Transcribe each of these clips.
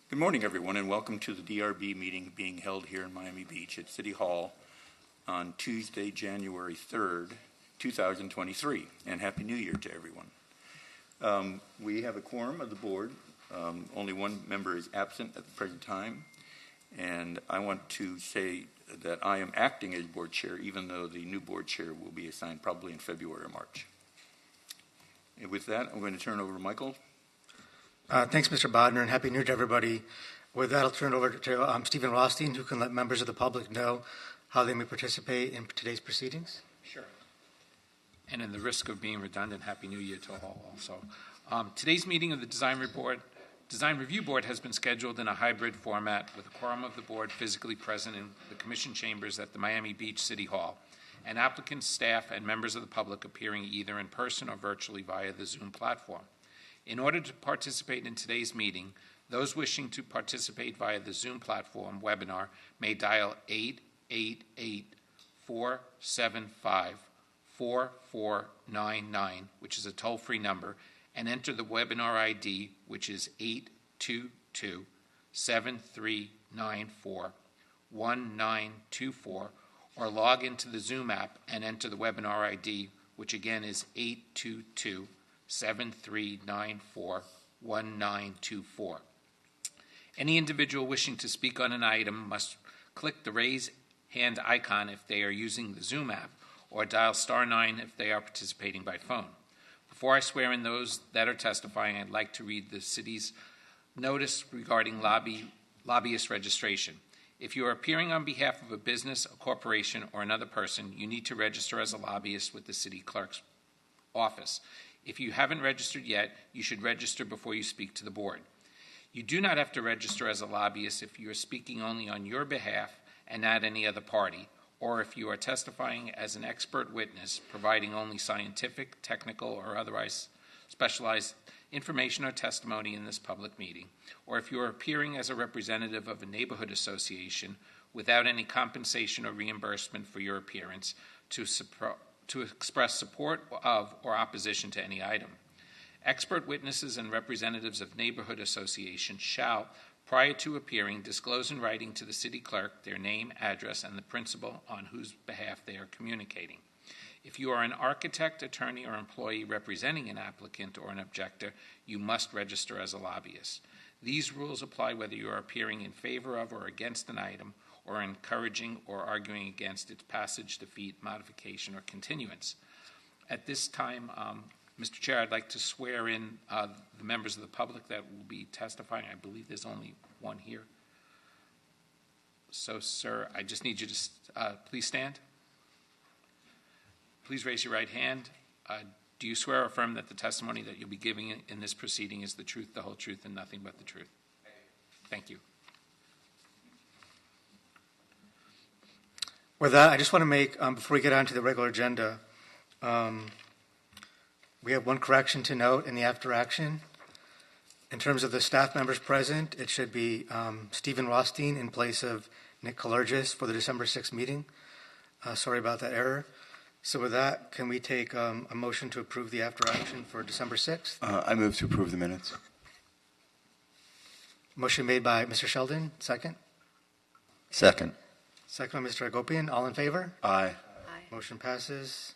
Good morning, everyone, and welcome to the DRB meeting being held here in Miami Beach at City Hall on Tuesday, January 3rd, 2023, and Happy New Year to everyone. We have a quorum of the board. Only one member is absent at the present time, and I want to say that I am acting as board chair, even though the new board chair will be assigned probably in February or March. And with that, I'm going to turn over to Michael. Thanks, Mr. Bodner, and Happy New Year to everybody. With that, I'll turn it over to Stephen Rothstein, who can let members of the public know how they may participate in today's proceedings. Sure. And in the risk of being redundant, Happy New Year to all also. Today's meeting of the Design Review Board has been scheduled in a hybrid format with a quorum of the board physically present in the commission chambers at the Miami Beach City Hall, and applicants, staff, and members of the public appearing either in person or virtually via the Zoom platform. In order to participate in today's meeting, those wishing to participate via the Zoom platform webinar may dial 888-475-4499, which is a toll-free number, and enter the webinar ID, which is 822-7394-1924, or log into the Zoom app and enter the webinar ID, which again is 822-7394-1924. Any individual wishing to speak on an item must click the raise hand icon if they are using the Zoom app, or dial *9 if they are participating by phone. Before I swear in those that are testifying, I'd like to read the city's notice regarding lobbyist registration. If you are appearing on behalf of a business, a corporation, or another person, you need to register as a lobbyist with the city clerk's office. If you haven't registered yet, you should register before you speak to the board. You do not have to register as a lobbyist if you are speaking only on your behalf and not any other party, or if you are testifying as an expert witness, providing only scientific, technical, or otherwise specialized information or testimony in this public meeting, or if you are appearing as a representative of a neighborhood association without any compensation or reimbursement for your appearance to express support of or opposition to any item. Expert witnesses and representatives of neighborhood associations shall, prior to appearing, disclose in writing to the city clerk their name, address, and the principal on whose behalf they are communicating. If you are an architect, attorney, or employee representing an applicant or an objector, you must register as a lobbyist. These rules apply whether you are appearing in favor of or against an item, or encouraging or arguing against its passage, defeat, modification, or continuance. At this time, Mr. Chair, I'd like to swear in the members of the public that will be testifying. I believe there's only one here. So, sir, I just need you to please stand. Please raise your right hand. Do you swear or affirm that the testimony that you'll be giving in this proceeding is the truth, the whole truth, and nothing but the truth? Thank you. With that, I just want to make, before we get on to the regular agenda, we have one correction to note in the after action. In terms of the staff members present, it should be Stephen Rothstein in place of Nick Kalergis for the December 6th meeting. Sorry about that error. So with that, can we take a motion to approve the after action for December 6th? I move to approve the minutes. Motion made by Mr. Sheldon. Second? Second. Second by Mr. Agopian. All in favor? Aye. Motion passes.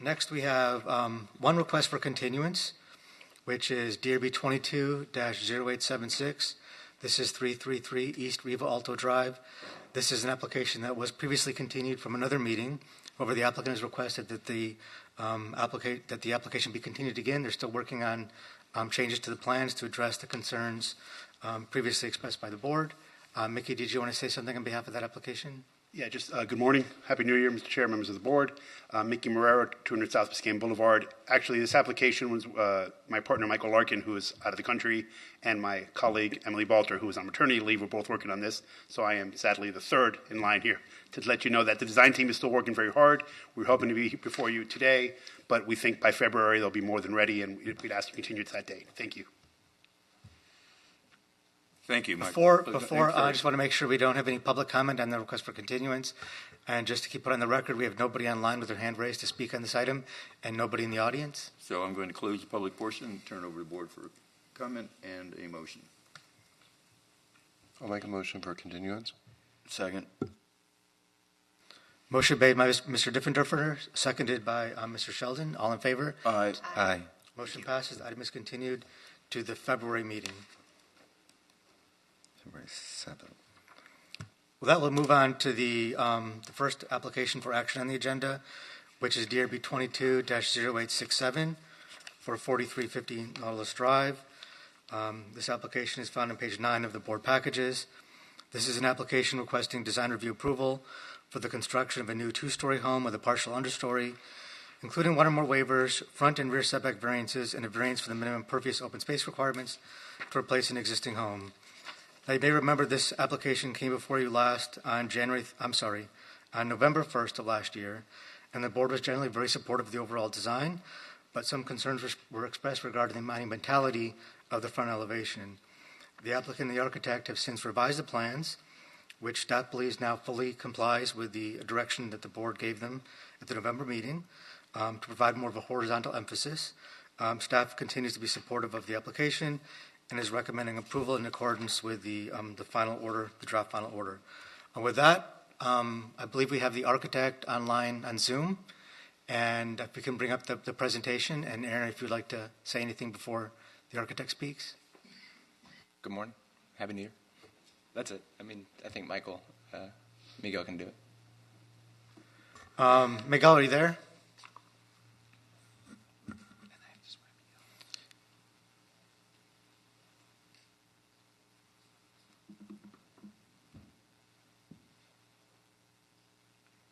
Next, we have one request for continuance, which is DRB 22-0876. This is 333 East Riva Alto Drive. This is an application that was previously continued from another meeting. However, the applicant has requested that the application be continued again. They're still working on changes to the plans to address the concerns previously expressed by the board. Mickey, did you want to say something on behalf of that application? Yeah, just good morning. Happy New Year, Mr. Chair, members of the board. Mickey Marrero, 200 South Biscayne Boulevard. Actually, this application was my partner, Michael Larkin, who is out of the country, and my colleague, Emily Balter, who is on maternity leave. We're both working on this, so I am sadly the third in line here to let you know that the design team is still working very hard. We're hoping to be before you today, but we think by February they'll be more than ready, and we'd ask to continue to that date. Thank you. Thank you, Mike. Before I just want to make sure we don't have any public comment on the request for continuance. And just to keep it on the record, we have nobody online with their hand raised to speak on this item and nobody in the audience. So I'm going to close the public portion and turn over to the board for comment and a motion. I'll make a motion for continuance. Second. Motion made by Mr. Diffenderfer, seconded by Mr. Sheldon. All in favor? Aye. Aye. Motion passes. The item is continued to the February meeting. February 7th. Well, that will move on to the first application for action on the agenda, which is DRB 22-0867 for 4350 Nautilus Drive. This application is found on page 9 of the board packages. This is an application requesting design review approval for the construction of a new two-story home with a partial understory, including one or more waivers, front and rear setback variances, and a variance for the minimum pervious open space requirements to replace an existing home. Now, you may remember this application came before you last on November 1st of last year, and the board was generally very supportive of the overall design, but some concerns were expressed regarding the monumentality of the front elevation. The applicant and the architect have since revised the plans, which staff believes now fully complies with the direction that the board gave them at the November meeting to provide more of a horizontal emphasis. Staff continues to be supportive of the application and is recommending approval in accordance with the final order, the draft final order. With that, I believe we have the architect online on Zoom, and if we can bring up the presentation, and Aaron, if you'd like to say anything before the architect speaks. Good morning. Happy New Year. That's it. I mean, I think Miguel can do it. Miguel, are you there?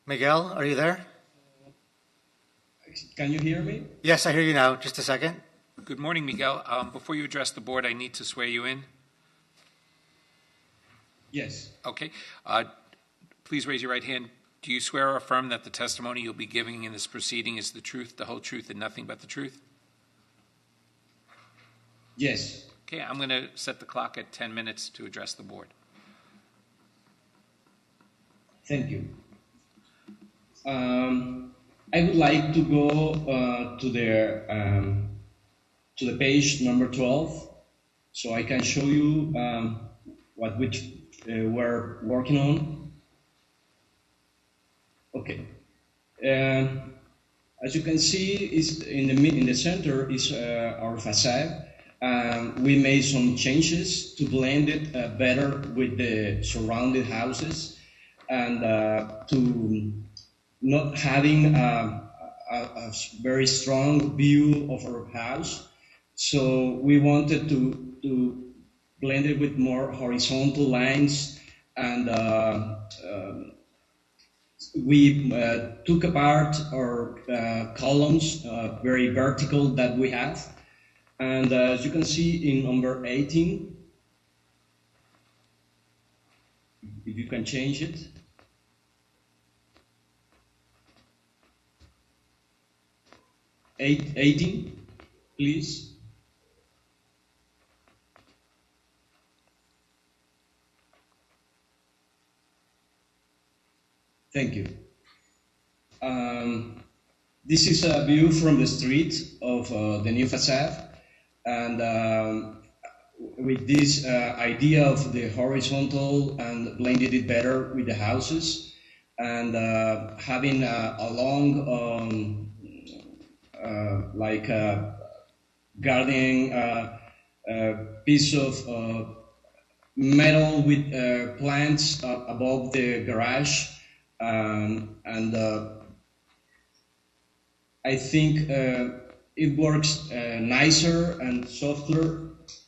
Miguel, are you there? Can you hear me? Yes, I hear you now. Just a second. Good morning, Miguel. Before you address the board, I need to swear you in. Yes. Okay. Please raise your right hand. Do you swear or affirm that the testimony you'll be giving in this proceeding is the truth, the whole truth, and nothing but the truth? Yes. Okay, I'm going to set the clock at 10 minutes to address the board. Thank you. I would like to go to the page number 12, so I can show you what we're working on. Okay. As you can see, is in the center is our facade. We made some changes to blend it better with the surrounding houses, and to not having a very strong view of our house. So we wanted to blend it with more horizontal lines, and we took apart our columns, very vertical that we have. And as you can see in number 18, if you can change it. 18, please. Thank you. This is a view from the street of the new facade, and with this idea of the horizontal and blended it better with the houses, and having a long like a garden piece of metal with plants above the garage, and I think it works nicer and softer.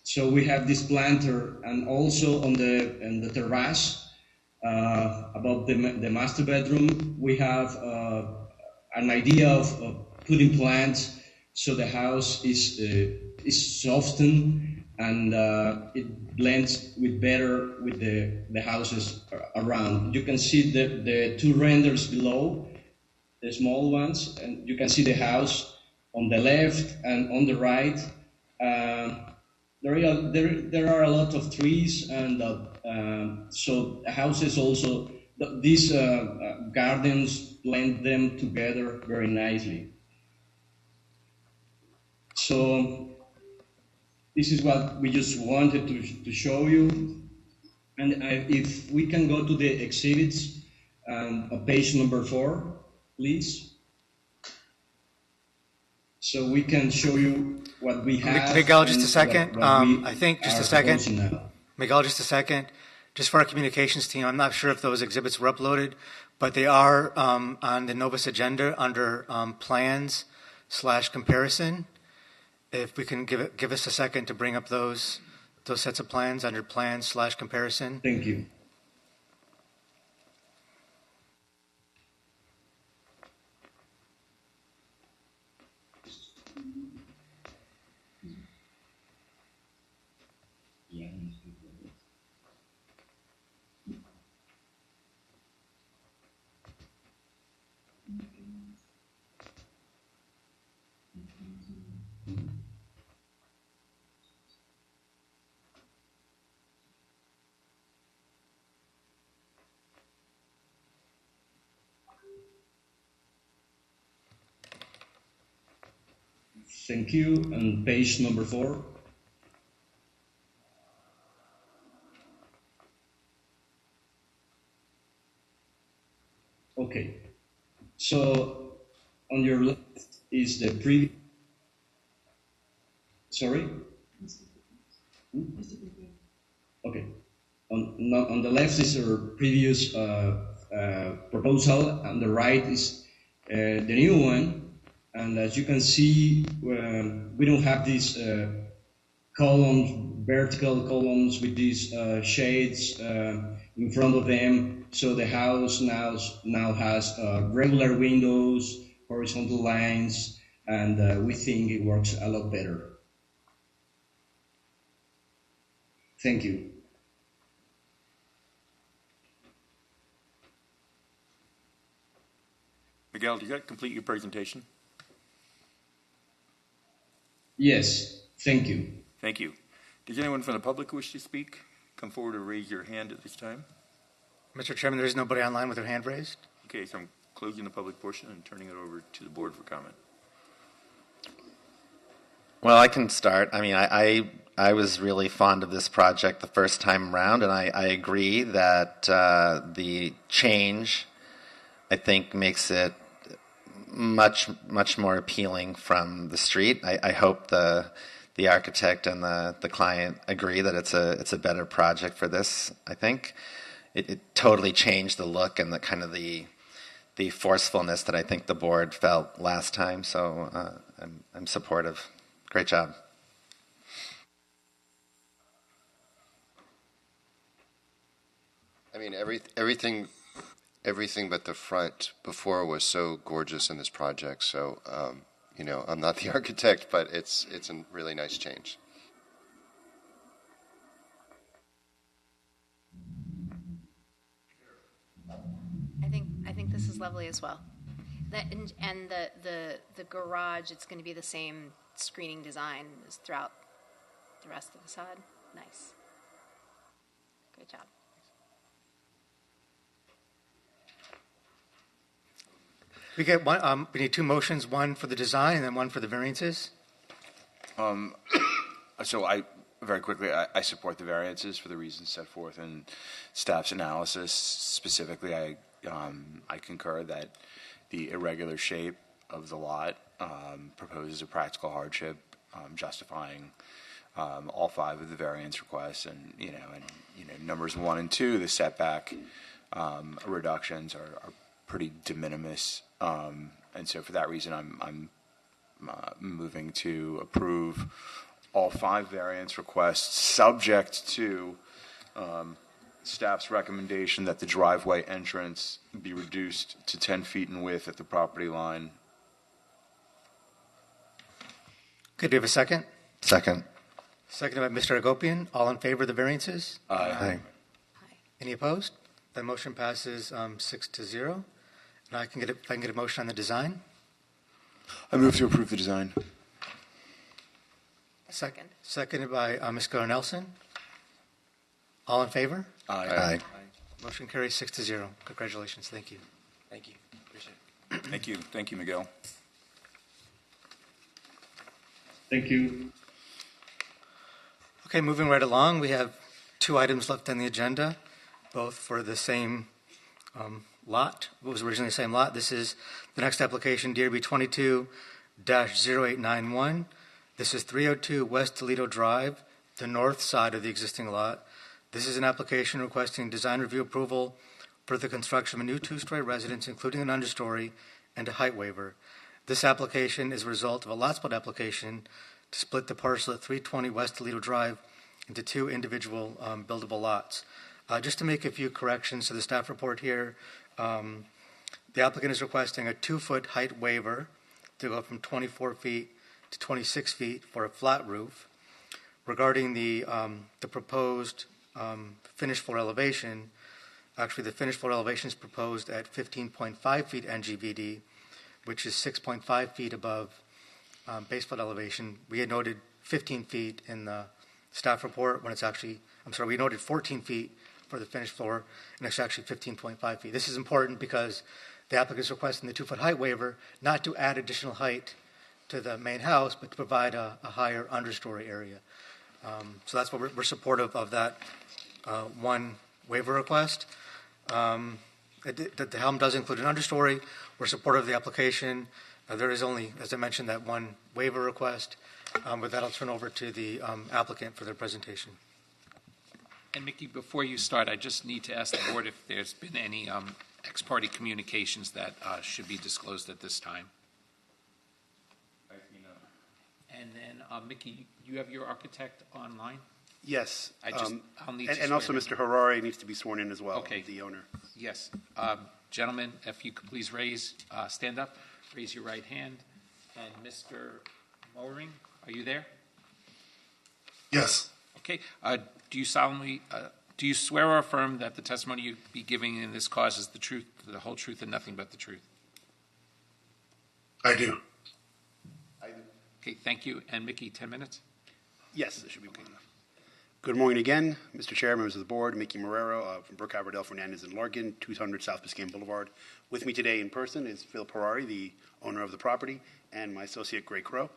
So we have this planter, and also on the terrace above the master bedroom, we have an idea of putting plants, so the house is softened, and it blends better with the houses around. You can see the two renders below, the small ones, and you can see the house on the left and on the right. There are a lot of trees, and so the houses also, these gardens blend them together very nicely. So this is what we just wanted to show you. And if we can go to the exhibits, page number 4, please. So we can show you what we have. Miguel, just a and second. what we I think just are a second. proposing now. Miguel, just a second. Just for our communications team, I'm not sure if those exhibits were uploaded, but they are on the Novus agenda under plans/comparison. If we can give us a second to bring up those sets of plans under plans/comparison. Thank you. Thank you. And page number 4. Okay. So on your left is the previous. Sorry? Okay. On the left is our previous proposal, and the right is the new one. And as you can see, we don't have these columns, vertical columns with these shades in front of them. So the house now has regular windows, horizontal lines, and we think it works a lot better. Thank you. Miguel, did that complete your presentation? Yes, thank you. Thank you. Does anyone from the public wish to speak? Come forward or raise your hand at this time. Mr. Chairman, there is nobody online with their hand raised. Okay, so I'm closing the public portion and turning it over to the board for comment. Well, I can start. I mean, I was really fond of this project the first time around, and I agree that the change, I think, makes it much more appealing from the street. I hope the architect and the client agree that it's a better project for this. I think it totally changed the look and the kind of the forcefulness that I think the board felt last time. So I'm supportive. Great job. I mean, everything but the front before was so gorgeous in this project. So, I'm not the architect, but it's a really nice change. I think this is lovely as well. And the garage, it's going to be the same screening design as throughout the rest of the facade. Nice. Great job. We get one. We need two motions: one for the design and then one for the variances. So very quickly, I support the variances for the reasons set forth in staff's analysis. Specifically, I concur that the irregular shape of the lot proposes a practical hardship, justifying all 5 of the variance requests, and numbers 1 and 2, the setback reductions are pretty de minimis, and so for that reason, I'm moving to approve all 5 variance requests, subject to staff's recommendation that the driveway entrance be reduced to 10 feet in width at the property line. Okay, do we have a second? Second. Seconded by Mr. Agopian. All in favor of the variances? Aye. Any opposed? The motion passes 6-0. And I can get a motion on the design. I move to approve the design. Second. Seconded by Ms. Nelson. All in favor? Aye. Motion carries 6-0. Congratulations. Thank you. Thank you. Appreciate it. Thank you. Thank you, Miguel. Thank you. Okay, moving right along, we have two items left on the agenda, both for the same lot. It was originally the same lot. This is the next application, DRB 22-0891. This is 302 West Toledo Drive, the north side of the existing lot. This is an application requesting design review approval for the construction of a new two-story residence, including an understory and a height waiver. This application is a result of a lot split application to split the parcel at 320 West Toledo Drive into two individual buildable lots. Just to make a few corrections to the staff report here, the applicant is requesting a 2-foot height waiver to go from 24 feet to 26 feet for a flat roof. Regarding the proposed finished floor elevation, actually the finished floor elevation is proposed at 15.5 feet NGVD, which is 6.5 feet above base flood elevation. We had noted 15 feet in the staff report when it's actually, we noted 14 feet for the finished floor, and it's actually 15.5 feet. This is important because the applicant is requesting the 2-foot height waiver not to add additional height to the main house, but to provide a higher understory area. So that's what we're supportive of that one waiver request. The helm does include an understory. We're supportive of the application. There is only, as I mentioned, that one waiver request. With that, I'll turn over to the applicant for their presentation. And Mickey, before you start, I just need to ask the board if there's been any ex-parte communications that should be disclosed at this time. And then, Mickey, you have your architect online? Yes. I'll need to and also Mr. Harari needs to be sworn in as well, Okay. the owner. Yes. Gentlemen, if you could please stand up, raise your right hand. And Mr. Mowering, are you there? Yes. Okay. Do you swear or affirm that the testimony you be giving in this cause is the truth, the whole truth, and nothing but the truth? I do. Okay, thank you. And Mickey, 10 minutes? Yes, that should be okay enough. Good morning again, Mr. Chair, members of the board. Mickey Marrero from Brook Aberdell, Fernandez, and Larkin, 200 South Biscayne Boulevard. With me today in person is Phil Harari, the owner of the property, and my associate, Gray Crow.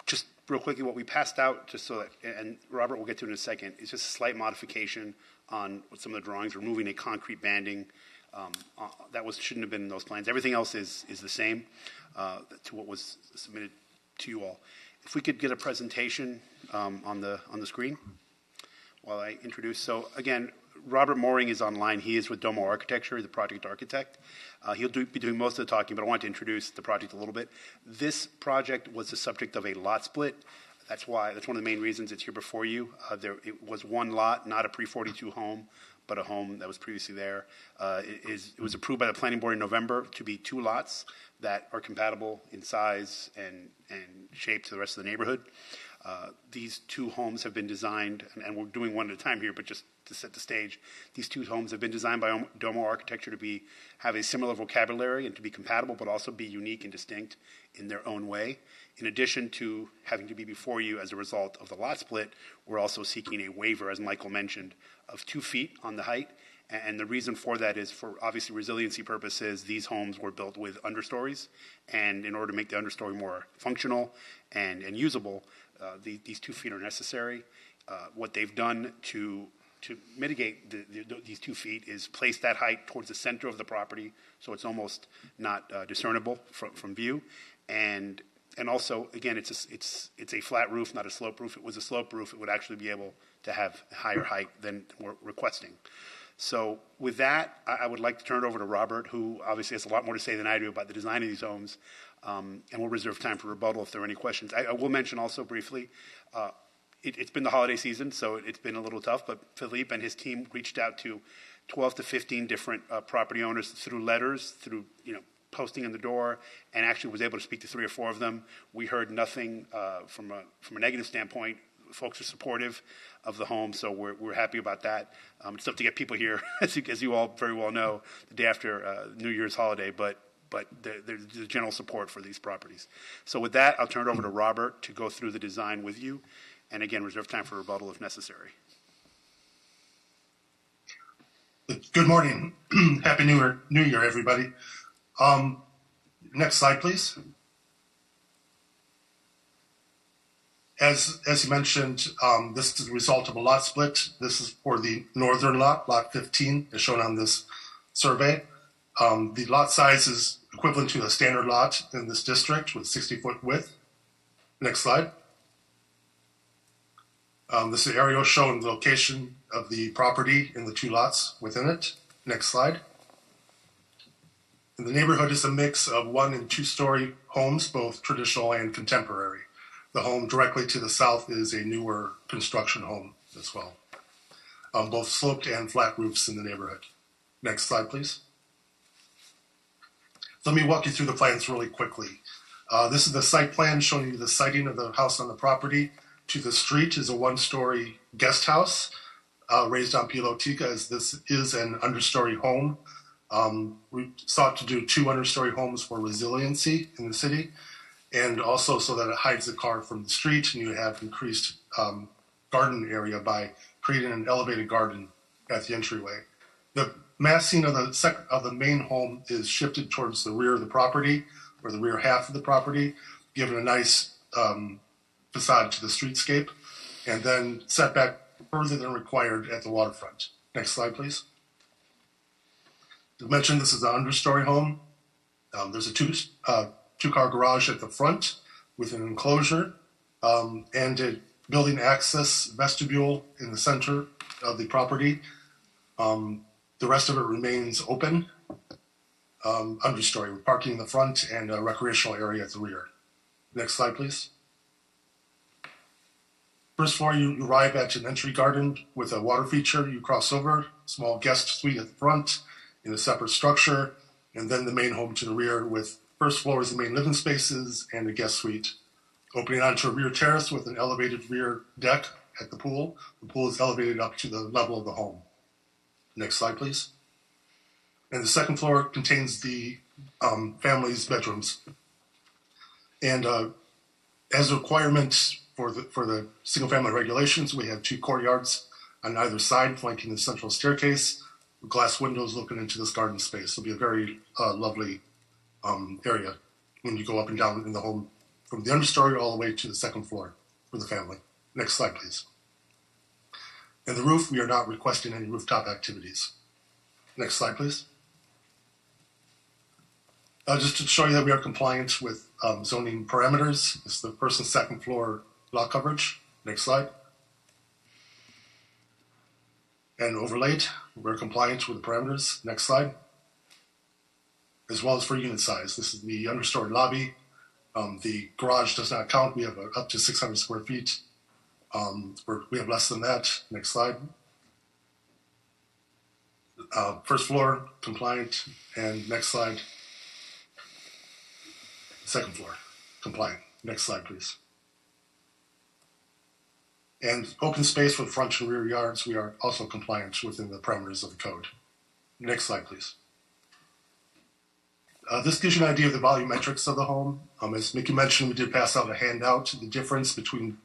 Just real quickly, what we passed out, just so that, and Robert will get to it in a second, is just a slight modification on some of the drawings, removing a concrete banding that shouldn't have been in those plans. Everything else is the same to what was submitted to you all. If we could get a presentation on the screen while I introduce. So again, Robert Mooring is online. He is with Domo Architecture, the project architect. He'll be doing most of the talking, but I want to introduce the project a little bit. This project was the subject of a lot split. That's one of the main reasons it's here before you. It was one lot, not a pre-42 home, but a home that was previously there. It was approved by the planning board in November to be 2 lots that are compatible in size and shape to the rest of the neighborhood. These 2 homes have been designed, and we're doing one at a time here, but just to set the stage, these 2 homes have been designed by Domo Architecture to have a similar vocabulary and to be compatible, but also be unique and distinct in their own way. In addition to having to be before you as a result of the lot split, we're also seeking a waiver, as Michael mentioned, of 2 feet on the height. And the reason for that is for obviously resiliency purposes. These homes were built with understories, and in order to make the understory more functional and usable, these 2 feet are necessary. What they've done to mitigate these 2 feet is place that height towards the center of the property, so it's almost not discernible from view. And also, again, it's a flat roof, not a slope roof. If it was a slope roof, it would actually be able to have higher height than we're requesting. So with that, I would like to turn it over to Robert, who obviously has a lot more to say than I do about the design of these homes, and we'll reserve time for rebuttal if there are any questions. I will mention also briefly, it's been the holiday season, so it's been a little tough, but Philippe and his team reached out to 12 to 15 different property owners through letters, through posting in the door, and actually was able to speak to 3 or 4 of them. We heard nothing from a negative standpoint. Folks are supportive of the home, so we're happy about that. It's tough to get people here, as you all very well know, the day after New Year's holiday, but there's general support for these properties. So with that, I'll turn it over to Robert to go through the design with you, and again, reserve time for rebuttal if necessary. Good morning. Happy New Year, everybody. Next slide, please. As you mentioned, this is the result of a lot split. This is for the northern lot, lot 15, as shown on this survey. The lot size is equivalent to a standard lot in this district with 60-foot width. Next slide. This is an aerial showing the location of the property in the two lots within it. Next slide. And the neighborhood is a mix of 1- and 2-story homes, both traditional and contemporary. The home directly to the south is a newer construction home as well. Both sloped and flat roofs in the neighborhood. Next slide, please. So let me walk you through the plans really quickly. This is the site plan showing you the siting of the house on the property. To the street is a 1-story guest house raised on pilotica, as this is an understory home. We sought to do 2 understory homes for resiliency in the city, and also so that it hides the car from the street, and you have increased garden area by creating an elevated garden at the entryway. The massing of the main home is shifted towards the rear of the property, or the rear half of the property, giving a nice facade to the streetscape, and then set back further than required at the waterfront. Next slide, please. As mentioned, this is an understory home. There's a two-car garage at the front with an enclosure and a building access vestibule in the center of the property. The rest of it remains open, understory, with parking in the front and a recreational area at the rear. Next slide, please. First floor, you arrive at an entry garden with a water feature. You cross over, small guest suite at the front in a separate structure, and then the main home to the rear with first floor is the main living spaces and a guest suite. Opening onto a rear terrace with an elevated rear deck at the pool. The pool is elevated up to the level of the home. Next slide, please. And the second floor contains the family's bedrooms. And as a requirement for the single-family regulations, we have 2 courtyards on either side flanking the central staircase, with glass windows looking into this garden space. It'll be a very lovely area when you go up and down in the home from the understory all the way to the second floor for the family. Next slide, please. And the roof, we are not requesting any rooftop activities. Next slide, please. Just to show you that we are compliant with zoning parameters. This is the first and second floor lot coverage. Next slide. And overlaid, we're compliant with the parameters. Next slide. As well as for unit size. This is the understory lobby. The garage does not count. We have up to 600 square feet. We have less than that. Next slide. First floor, compliant. And next slide. Second floor, compliant. Next slide, please. And open space for the front and rear yards, we are also compliant within the parameters of the code. Next slide, please. This gives you an idea of the volumetrics of the home. As Mickey mentioned, we did pass out a handout. The difference between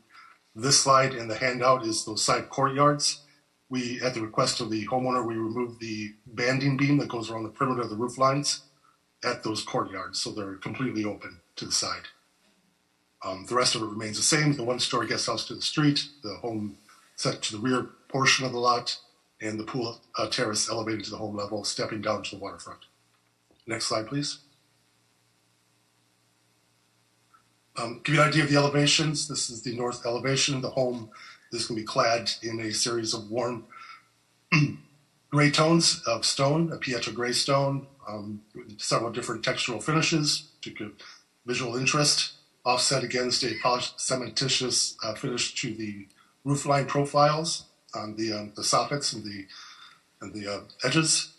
this slide and the handout is those side courtyards. We, at the request of the homeowner, we removed the banding beam that goes around the perimeter of the roof lines at those courtyards, so they're completely open to the side. The rest of it remains the same. The 1-story guest house to the street, the home set to the rear portion of the lot, and the pool terrace elevated to the home level, stepping down to the waterfront. Next slide, please. Give you an idea of the elevations. This is the north elevation. The home is going to be clad in a series of warm gray tones of stone, a Pietro gray stone, several different textural finishes to give visual interest, offset against a polished cementitious finish to the roofline profiles on the soffits and the edges.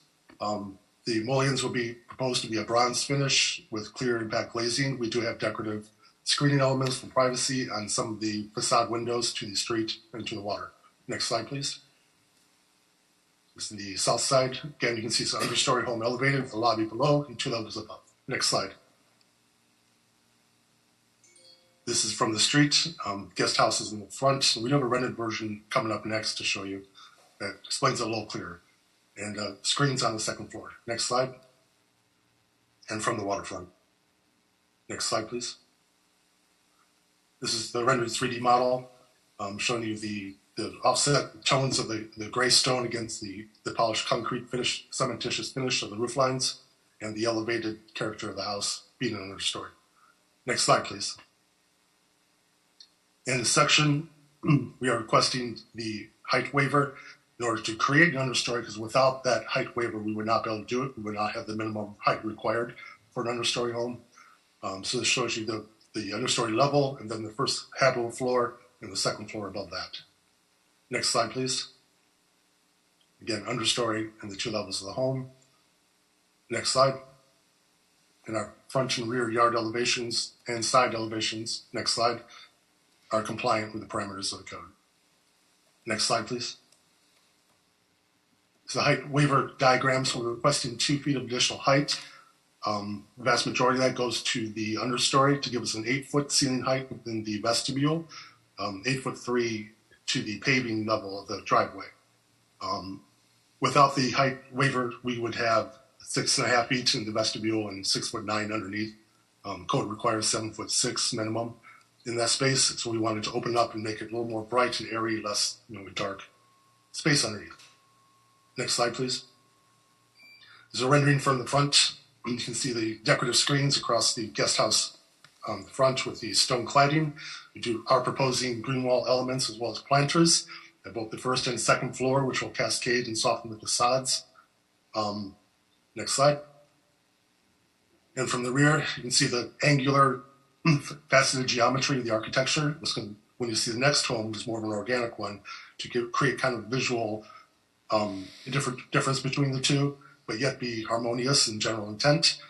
The mullions will be proposed to be a bronze finish with clear impact glazing. We do have decorative screening elements for privacy on some of the facade windows to the street and to the water. Next slide, please. This is the south side. Again, you can see it's an understory home elevated with the lobby below and 2 levels above. Next slide. This is from the street. Guest houses in the front. We have a rented version coming up next to show you that explains it a little clearer. And screens on the second floor. Next slide. And from the waterfront. Next slide, please. This is the rendered 3D model showing you the offset tones of the gray stone against the polished concrete finish, cementitious finish of the roof lines, and the elevated character of the house being an understory. Next slide, please. In this section, we are requesting the height waiver in order to create an understory, because without that height waiver, we would not be able to do it. We would not have the minimum height required for an understory home. So this shows you the understory level, and then the first habitable floor and the second floor above that. Next slide, please. Again, understory and the 2 levels of the home. Next slide. And our front and rear yard elevations and side elevations, next slide, are compliant with the parameters of the code. Next slide, please. So the height waiver diagrams, we're requesting 2 feet of additional height. The vast majority of that goes to the understory to give us an 8-foot ceiling height within the vestibule, 8'3" to the paving level of the driveway. Without the height waiver, we would have 6.5 feet in the vestibule and 6'9" underneath. Code requires 7'6" minimum in that space, so we wanted to open up and make it a little more bright and airy, less dark space underneath. Next slide, please. There's a rendering from the front. You can see the decorative screens across the guest house front with the stone cladding. We are proposing green wall elements as well as planters at both the first and second floor, which will cascade and soften the facades. Next slide. And from the rear, you can see the angular faceted geometry of the architecture. When you see the next home, it's more of an organic one to create kind of visual difference between the two, but yet be harmonious in general intent.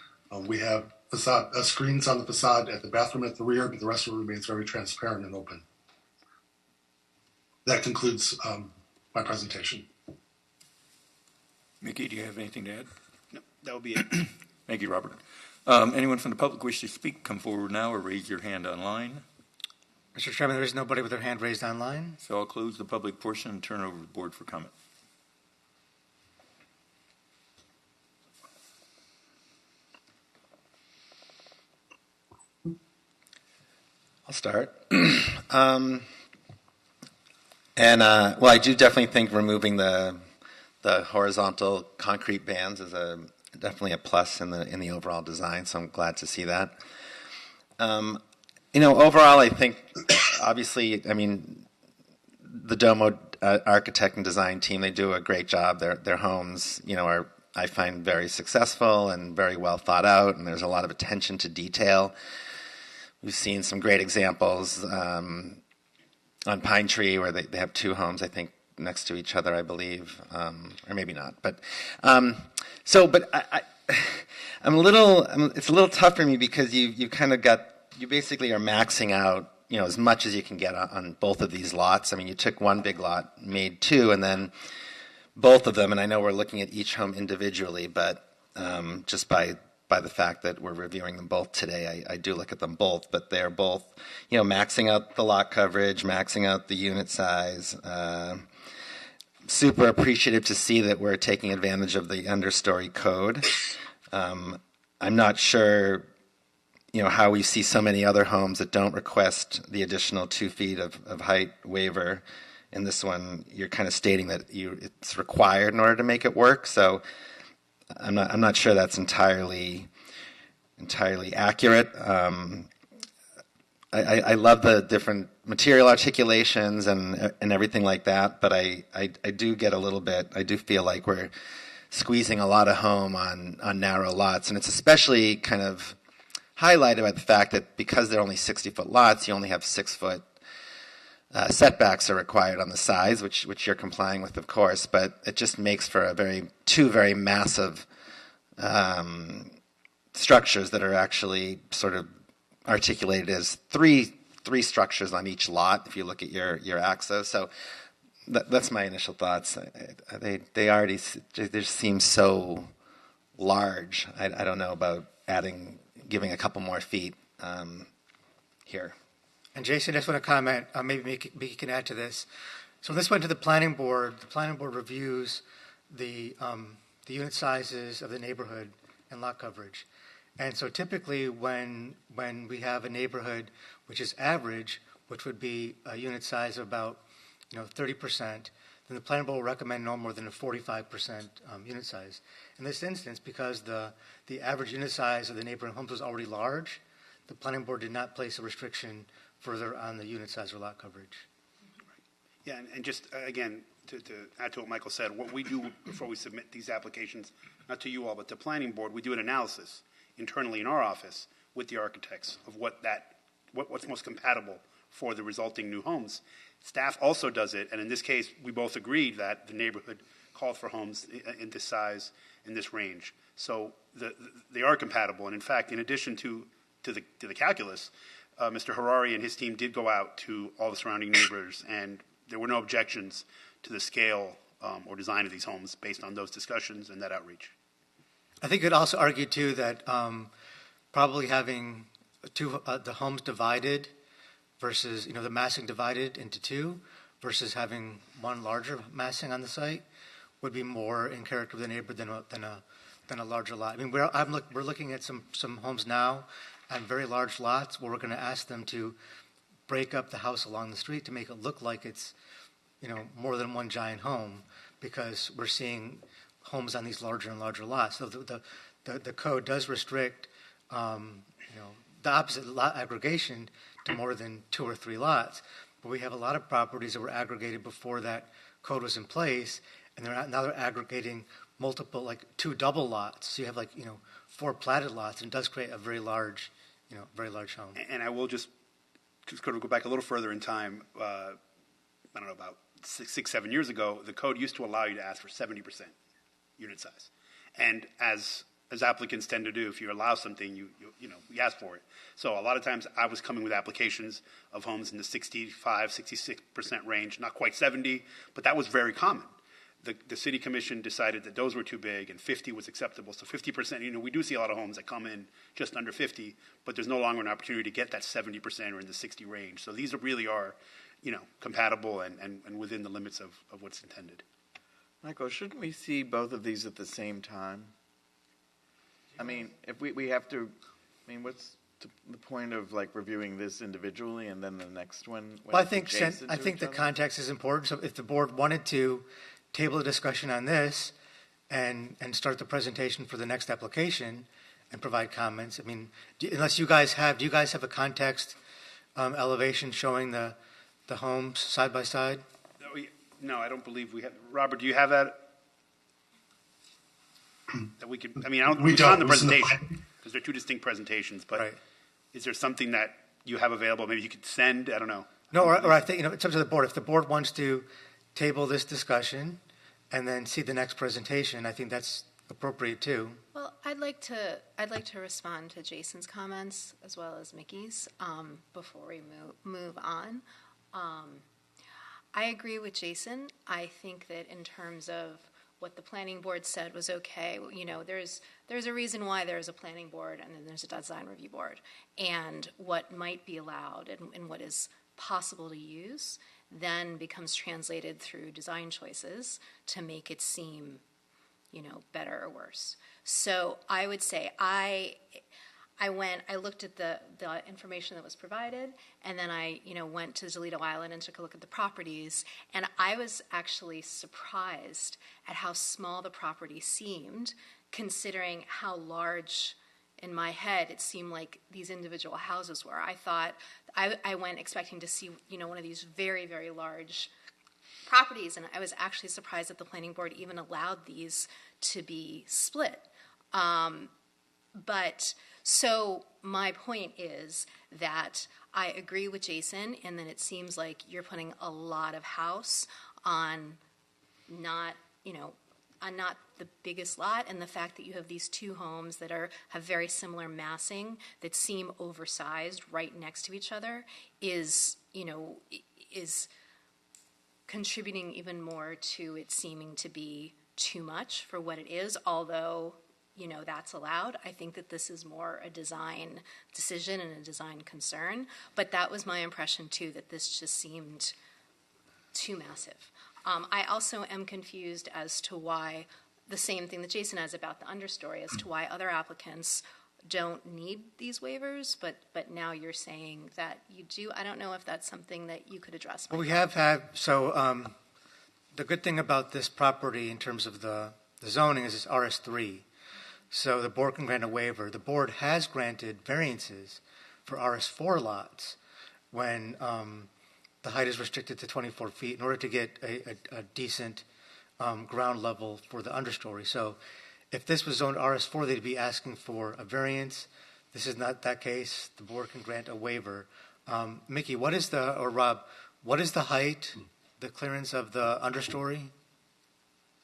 We have facade screens on the facade at the bathroom at the rear, but the rest of it remains very transparent and open. That concludes my presentation. Mickey, do you have anything to add? No, that would be it. Thank you, Robert. Anyone from the public wish to speak, come forward now or raise your hand online. Mr. Chairman, there is nobody with their hand raised online. So I'll close the public portion and turn over to the board for comment. I'll start. Well, I do definitely think removing the horizontal concrete bands is definitely a plus in the overall design. So I'm glad to see that. Overall, I think obviously, the Domo architect and design team, they do a great job. Their homes, are, I find, very successful and very well thought out, and there's a lot of attention to detail. We've seen some great examples on Pine Tree where they have 2 homes, I think, next to each other, I believe, or maybe not. But I'm a little. It's a little tough for me because you basically are maxing out as much as you can get on both of these lots. You took one big lot, made 2, and then both of them. And I know we're looking at each home individually, but just by the fact that we're reviewing them both today, I do look at them both, but they're both, maxing out the lot coverage, maxing out the unit size. Super appreciative to see that we're taking advantage of the understory code. I'm not sure, how we see so many other homes that don't request the additional 2 feet of height waiver. In this one, you're kind of stating that it's required in order to make it work. So I'm not sure that's entirely accurate. I love the different material articulations and everything like that, but I do get a little bit. I do feel like we're squeezing a lot of home on narrow lots, and it's especially kind of highlighted by the fact that because they're only 60-foot lots, you only have 6-foot setbacks are required on the sides, which you're complying with, of course, but it just makes for two very massive structures that are actually sort of articulated as three structures on each lot, if you look at your axis. So that's my initial thoughts. They just seem so large. I don't know about giving a couple more feet here. And Jason, I just want to comment, maybe Mickey can add to this. So this went to the planning board. The planning board reviews the unit sizes of the neighborhood and lot coverage. And so typically when we have a neighborhood which is average, which would be a unit size of about 30%, then the planning board will recommend no more than a 45% unit size. In this instance, because the average unit size of the neighboring homes was already large, the planning board did not place a restriction further on the unit size or lot coverage. Yeah, and just, again, to add to what Michael said, what we do before we submit these applications, not to you all, but to planning board, we do an analysis internally in our office with the architects of what's most compatible for the resulting new homes. Staff also does it, and in this case, we both agreed that the neighborhood called for homes in this size, in this range. So they are compatible, and in fact, in addition to the calculus, Mr. Harari and his team did go out to all the surrounding neighbors, and there were no objections to the scale or design of these homes based on those discussions and that outreach. I think it also argued too that probably having the homes divided versus the massing divided into two versus having one larger massing on the site would be more in character of the neighborhood than a larger lot. I mean, we're looking at some homes now on very large lots where we're going to ask them to break up the house along the street to make it look like it's more than one giant home, because we're seeing homes on these larger and larger lots. So the code does restrict the opposite lot aggregation to more than 2 or 3 lots. But we have a lot of properties that were aggregated before that code was in place, and now they're aggregating multiple, like 2 double lots. So you have 4 platted lots, and it does create a very large home. And I will just go back a little further in time. I don't know, about 6-7 years ago, the code used to allow you to ask for 70% unit size. And as applicants tend to do, if you allow something, you ask for it. So a lot of times I was coming with applications of homes in the 65, 66% range, not quite 70, but that was very common. The city commission decided that those were too big and 50 was acceptable. So 50%, we do see a lot of homes that come in just under 50, but there's no longer an opportunity to get that 70% or in the 60 range. So these really are, compatible and within the limits of what's intended. Michael, shouldn't we see both of these at the same time? I mean, if we have to, what's the point of reviewing this individually and then the next one? Well, I think the context is important. So if the board wanted to table the discussion on this and start the presentation for the next application and provide comments, do you guys have a context elevation showing the homes side by side? No, I don't believe we have. Robert, do you have that? That we could. It's not in the presentation because they're 2 distinct presentations. But right. Is there something that you have available? Maybe you could send. I don't know. No, or I think it's up to the board. If the board wants to table this discussion and then see the next presentation, I think that's appropriate too. Well, I'd like to respond to Jason's comments as well as Mickey's before we move on. I agree with Jason. I think that in terms of what the planning board said was okay, there's a reason why there's a planning board and then there's a design review board. And what might be allowed and what is possible to use then becomes translated through design choices to make it seem, better or worse. So I would say I looked at the information that was provided, and then I, went to Toledo Island and took a look at the properties, and I was actually surprised at how small the property seemed, considering how large, in my head, it seemed like these individual houses were. I thought, I went expecting to see, one of these very, very large properties, and I was actually surprised that the planning board even allowed these to be split. So my point is that I agree with Jason in that it seems like you're putting a lot of house on not the biggest lot, and the fact that you have these 2 homes that have very similar massing that seem oversized right next to each other is contributing even more to it seeming to be too much for what it is, although that's allowed. I think that this is more a design decision and a design concern, but that was my impression too, that this just seemed too massive. I also am confused as to why, the same thing that Jason has about the understory, as to why other applicants don't need these waivers, but now you're saying that you do. I don't know if that's something that you could address. Well, we have had, so the good thing about this property in terms of the zoning is it's RS3. So the board can grant a waiver. The board has granted variances for RS4 lots when the height is restricted to 24 feet in order to get a decent ground level for the understory. So if this was zoned RS4, they'd be asking for a variance. This is not that case. The board can grant a waiver. Mickey, or Rob, what is the height, the clearance of the understory?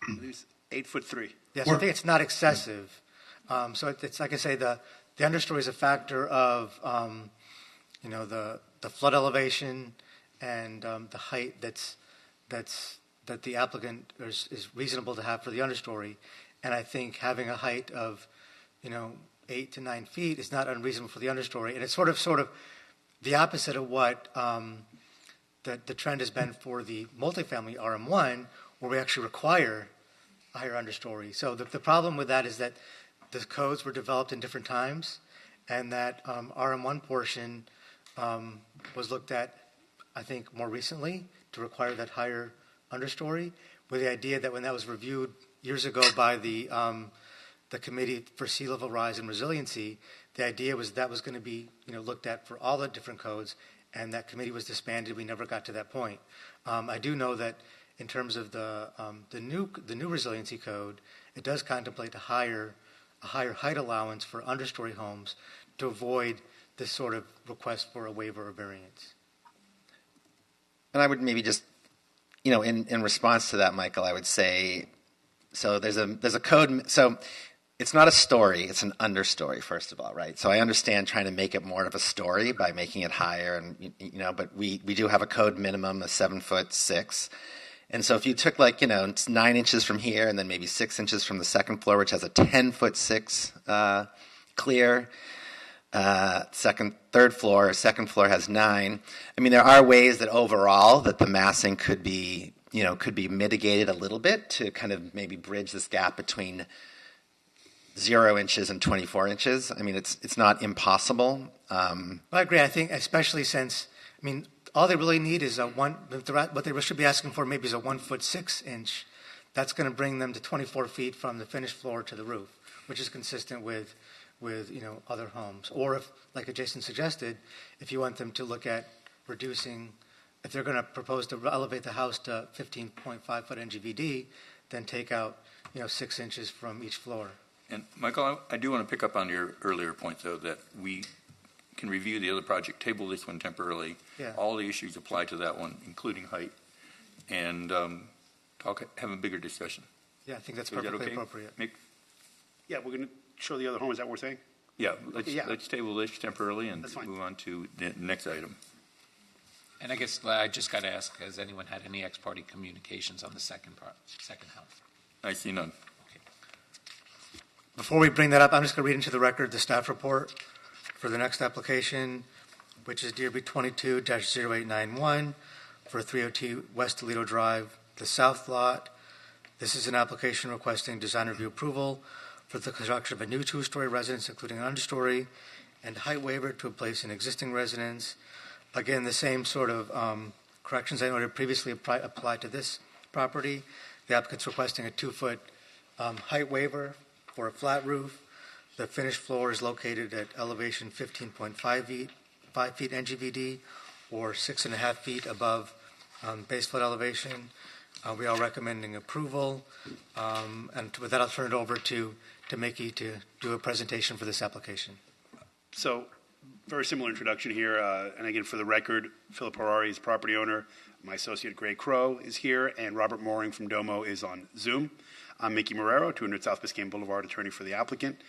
It's 8'3". Yes, I think it's not excessive. So it's like I say, the understory is a factor of, the flood elevation and the height that the applicant is reasonable to have for the understory. And I think having a height of, 8 to 9 feet is not unreasonable for the understory. And it's sort of the opposite of what the trend has been for the multifamily RM1, where we actually require a higher understory. So the problem with that is that the codes were developed in different times, and that RM1 portion was looked at, I think, more recently to require that higher understory, with the idea that when that was reviewed years ago by the Committee for Sea Level Rise and Resiliency, the idea was that was going to be looked at for all the different codes, and that committee was disbanded. We never got to that point. I do know that in terms of the new resiliency code, it does contemplate a higher height allowance for understory homes to avoid this sort of request for a waiver or variance. And I would maybe just, in response to that, Michael, I would say, so there's a code. So it's not a story; it's an understory, first of all, right? So I understand trying to make it more of a story by making it higher, and but we do have a code minimum of 7'6". And so if you took it's 9 inches from here and then maybe 6 inches from the second floor, which has a 10'6" clear, third floor has 9. I mean, there are ways that overall that the massing could be mitigated a little bit to kind of maybe bridge this gap between 0 inches and 24 inches. I mean, it's not impossible. I agree. I think especially since, all they really need is what they should be asking for maybe is a 1'6" inch. That's going to bring them to 24 feet from the finished floor to the roof, which is consistent with other homes. Or if, like Jason suggested, if you want them to look at reducing, if they're going to propose to elevate the house to 15.5 foot NGVD, then take out 6 inches from each floor. And Michael, I do want to pick up on your earlier point, though, that we can review the other project, table this one temporarily. Yeah. All the issues apply to that one, including height, and have a bigger discussion. Yeah, I think that's Is that perfectly okay? appropriate. Yeah, we're going to show the other home. Is that what we're saying? Yeah, Yeah. let's table this temporarily and That's fine. move on to the next item. And I guess I just got to ask, has anyone had any ex-parte communications on the second house? I see none. Before we bring that up, I'm just going to read into the record the staff report for the next application, which is DRB 22-0891 for 302 West Toledo Drive, the South Lot. This is an application requesting design review approval for the construction of a new two-story residence, including an understory, and height waiver to replace an existing residence. Again, the same sort of corrections I noted previously applied to this property. The applicant's requesting a 2-foot height waiver for a flat roof. The finished floor is located at elevation 15.5 feet NGVD, or 6.5 feet above base flood elevation. We are recommending approval. And with that, I'll turn it over to Mickey to do a presentation for this application. So, very similar introduction here. And again, for the record, Philip Harari is property owner. My associate Gray Crow is here, and Robert Mooring from Domo is on Zoom. I'm Mickey Marrero, 200 South Biscayne Boulevard, attorney for the applicant.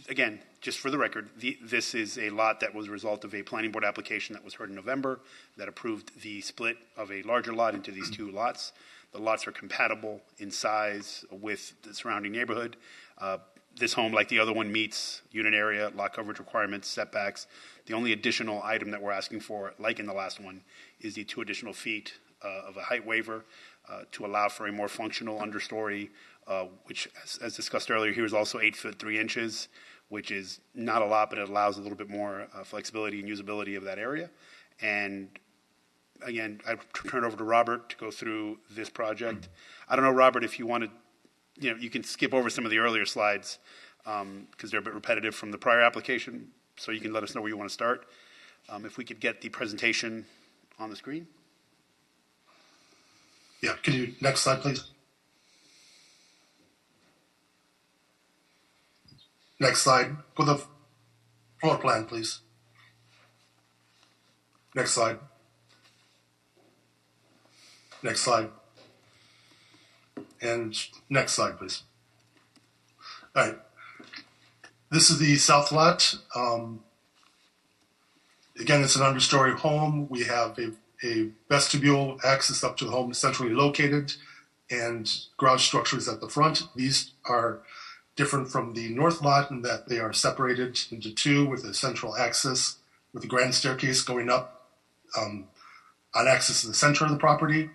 Again, just for the record, this is a lot that was a result of a planning board application that was heard in November that approved the split of a larger lot into these two lots. The lots are compatible in size with the surrounding neighborhood. This home, like the other one, meets unit area, lot coverage requirements, setbacks. The only additional item that we're asking for, like in the last one, is the 2 additional feet of a height waiver to allow for a more functional understory, which, as discussed earlier, here is also 8 foot 3 inches, which is not a lot, but it allows a little bit more flexibility and usability of that area. And again, I turn it over to Robert to go through this project. I don't know, Robert, if you want to, you can skip over some of the earlier slides because they're a bit repetitive from the prior application, so you can let us know where you want to start. If we could get the presentation on the screen. Yeah, can you, next slide, please? Next slide. Put the floor plan, please. Next slide. Next slide. And next slide, please. All right. This is the south lot. Again, it's an understory home. We have a vestibule access up to the home centrally located and garage structures at the front. These are different from the north lot in that they are separated into two with a central access with a grand staircase going up on access to the center of the property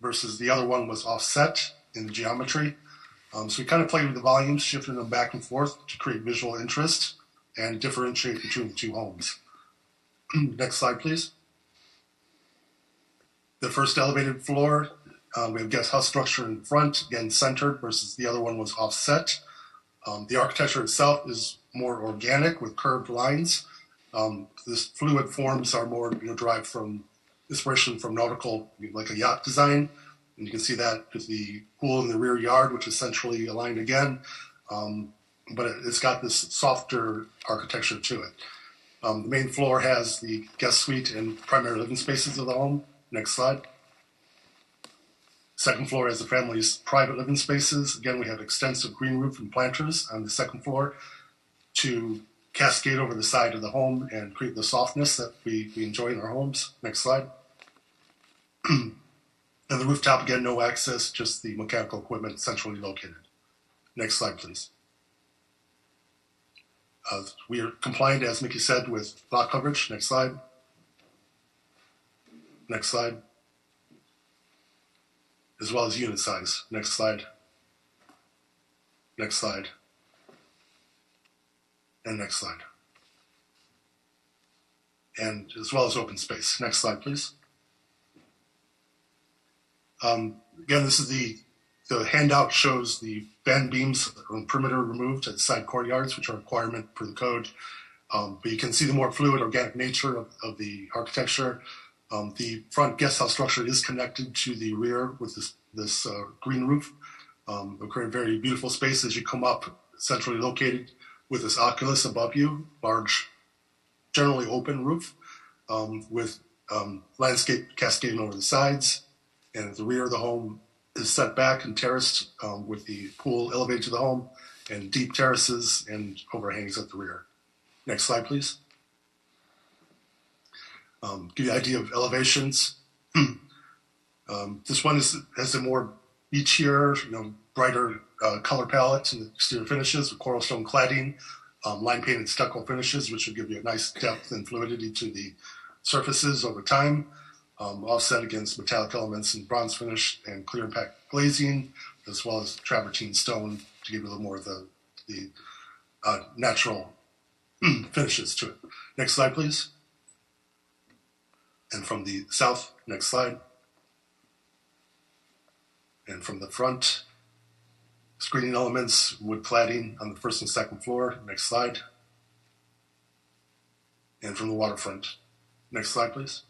versus the other one was offset in the geometry. So we kind of played with the volumes, shifting them back and forth to create visual interest and differentiate between the two homes. Next slide, please. The first elevated floor, we have guest house structure in front, again centered, versus the other one was offset. The architecture itself is more organic with curved lines. This fluid forms are more derived from inspiration from nautical, like a yacht design. And you can see that with the pool in the rear yard, which is centrally aligned again. But it's got this softer architecture to it. The main floor has the guest suite and primary living spaces of the home. Next slide. Second floor has the family's private living spaces. Again, we have extensive green roof and planters on the second floor to cascade over the side of the home and create the softness that we enjoy in our homes. Next slide. And the rooftop, again, no access, just the mechanical equipment centrally located. Next slide, please. We are compliant, as Mickey said, with lot coverage. Next slide. Next slide. As well as unit size. Next slide. Next slide. And next slide. And as well as open space. Next slide, please. Again, this is the handout shows the band beams on perimeter removed at the side courtyards, which are a requirement per the code. But you can see the more fluid, organic nature of the architecture. The front guest house structure is connected to the rear with this green roof. It'll create a very beautiful space as you come up, centrally located with this oculus above you, large, generally open roof with landscape cascading over the sides. And at the rear of the home is set back and terraced with the pool elevated to the home and deep terraces and overhangs at the rear. Next slide, please. Give you an idea of elevations. This one has a more beachier, brighter color palette and exterior finishes with coral stone cladding, lime painted stucco finishes, which will give you a nice depth and fluidity to the surfaces over time. Offset against metallic elements and bronze finish and clear impact glazing, as well as travertine stone to give you a little more of the natural finishes to it. Next slide, please. And from the south, next slide. And from the front, screening elements, wood cladding on the first and second floor. Next slide. And from the waterfront. Next slide, please.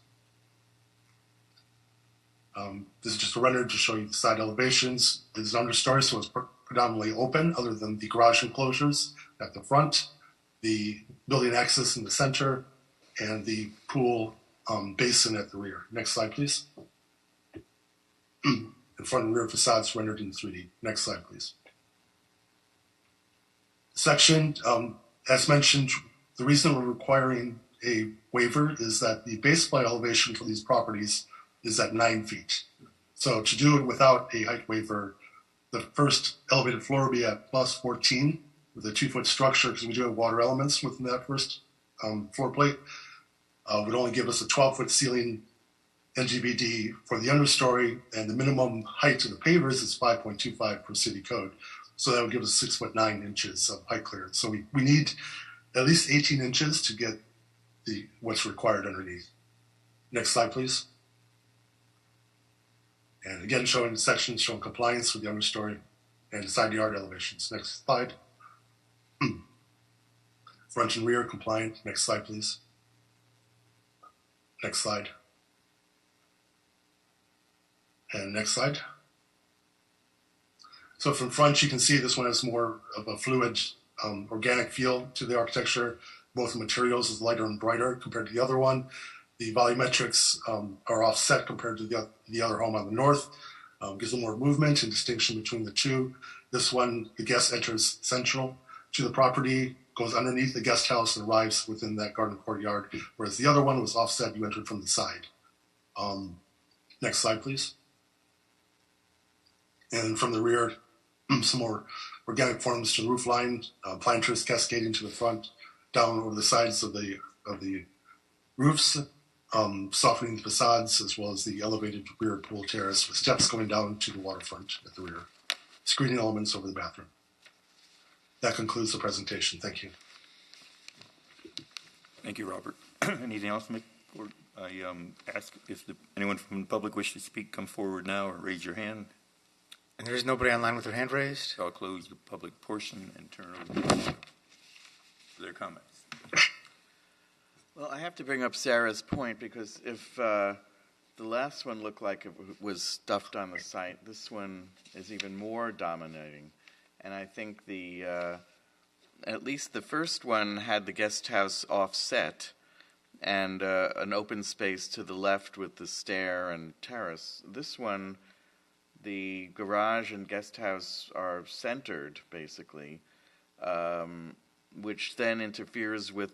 This is just a render to show you the side elevations. It's an understory, so it's predominantly open, other than the garage enclosures at the front, the building access in the center, and the pool basin at the rear. Next slide, please. The front and rear facades rendered in 3D. Next slide, please. Section, as mentioned, the reason we're requiring a waiver is that the base flood elevation for these properties is at 9 feet. So to do it without a height waiver, the first elevated floor will be at plus 14 with a 2-foot structure, because we do have water elements within that first floor plate. Would only give us a 12-foot ceiling NGBD for the understory, and the minimum height of the pavers is 5.25 per city code. So that would give us 6'9" of height clearance. So we need at least 18 inches to get what's required underneath. Next slide, please. And again, showing sections showing compliance with the understory and side yard elevations. Next slide. Front and rear compliant. Next slide, please. Next slide. And next slide. So from front, you can see this one has more of a fluid, organic feel to the architecture. Both the materials is lighter and brighter compared to the other one. The volumetrics are offset compared to the other home on the north. Gives a more movement and distinction between the two. This one, the guest enters central to the property, goes underneath the guest house and arrives within that garden courtyard, whereas the other one was offset, you entered from the side. Next slide, please. And from the rear, some more organic forms to the roof line, planters cascading to the front, down over the sides of the roofs, softening the facades, as well as the elevated rear pool terrace with steps going down to the waterfront at the rear. Screening elements over the bathroom. That concludes the presentation. Thank you. Thank you, Robert. Anything else, Mick? I ask if anyone from the public wishes to speak, come forward now or raise your hand. And there is nobody online with their hand raised? So I'll close the public portion and turn it over for their comments. Well, I have to bring up Sarah's point because if the last one looked like it was stuffed on the site, this one is even more dominating. And I think at least the first one had the guest house offset and an open space to the left with the stair and terrace. This one, the garage and guest house are centered, basically, which then interferes with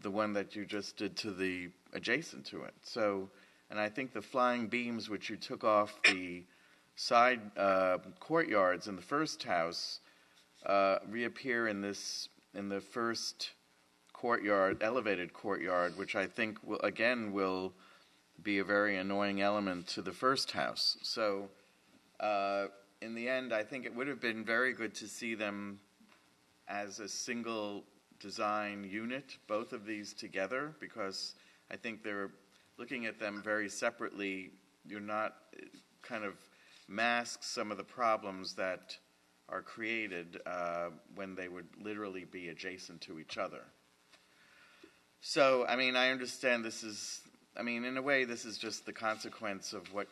the one that you just did to the adjacent to it. So, and I think the flying beams which you took off the side courtyards in the first house reappear in the first courtyard, elevated courtyard, which I think will be a very annoying element to the first house. So, in the end, I think it would have been very good to see them as a single design unit, both of these together, because I think they're looking at them very separately. You're not kind of masks some of the problems that are created when they would literally be adjacent to each other. So, I mean, I understand in a way, this is just the consequence of what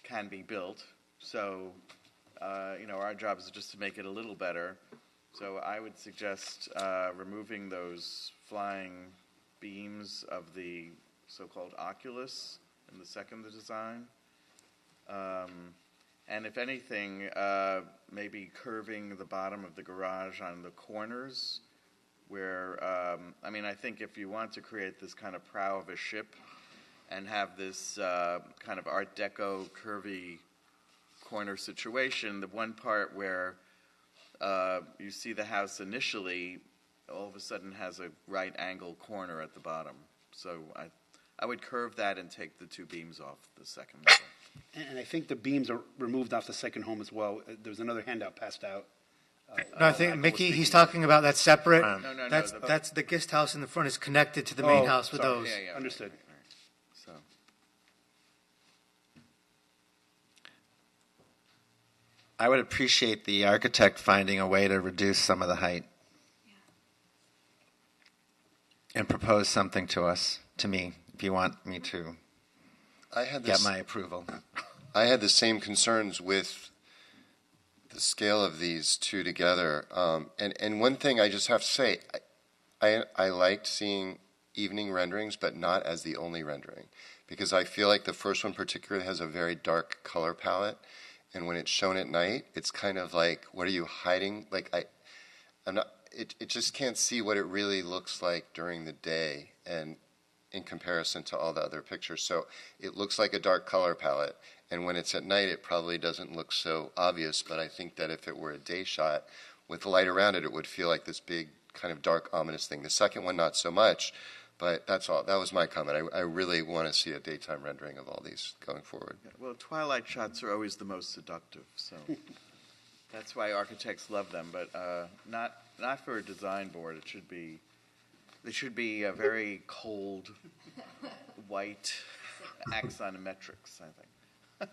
can be built. So, our job is just to make it a little better. So I would suggest removing those flying beams of the so-called oculus in the second design. And if anything, maybe curving the bottom of the garage on the corners where, I think if you want to create this kind of prow of a ship and have this kind of Art Deco curvy corner situation, the one part where you see the house initially all of a sudden has a right angle corner at the bottom. So I would curve that and take the two beams off the second level. And I think the beams are removed off the second home as well. There's another handout passed out. No, I think, Mickey, he's talking about that separate. No. That's the guest house in the front is connected to the main house with those. Yeah, understood. So. I would appreciate the architect finding a way to reduce some of the height and propose something to us, to me, if you want me to get my approval. I had the same concerns with the scale of these two together. And one thing I just have to say, I liked seeing evening renderings, but not as the only rendering, because I feel like the first one particularly has a very dark color palette. And when it's shown at night, it's kind of like, what are you hiding? Like I'm not. It just can't see what it really looks like during the day, and in comparison to all the other pictures. So it looks like a dark color palette, and when it's at night, it probably doesn't look so obvious. But I think that if it were a day shot with light around it, it would feel like this big kind of dark, ominous thing. The second one, not so much, But that's all. That was my comment. I really want to see a daytime rendering of all these going forward. Yeah, well, twilight shots are always the most seductive, so that's why architects love them. But not for a design board. They should be a very cold, white axonometrics, I think.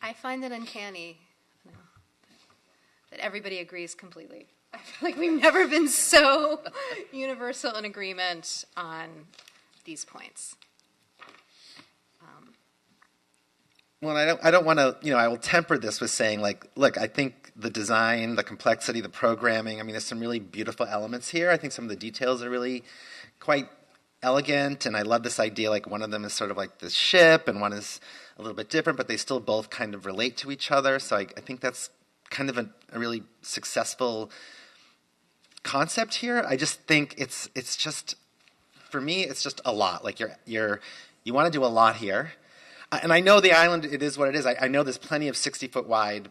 I find it uncanny that everybody agrees completely. I feel like we've never been so universal in agreement on these points. Well, I don't want to, I will temper this with saying, like, look, I think the design, the complexity, the programming, I mean, there's some really beautiful elements here. I think some of the details are really quite elegant, and I love this idea, like, one of them is sort of like this ship, and one is a little bit different, but they still both kind of relate to each other. So I think that's kind of a really successful concept here. I just think it's just, for me, it's just a lot. Like you want to do a lot here, and I know the island, it is what it is. I know there's plenty of 60-foot wide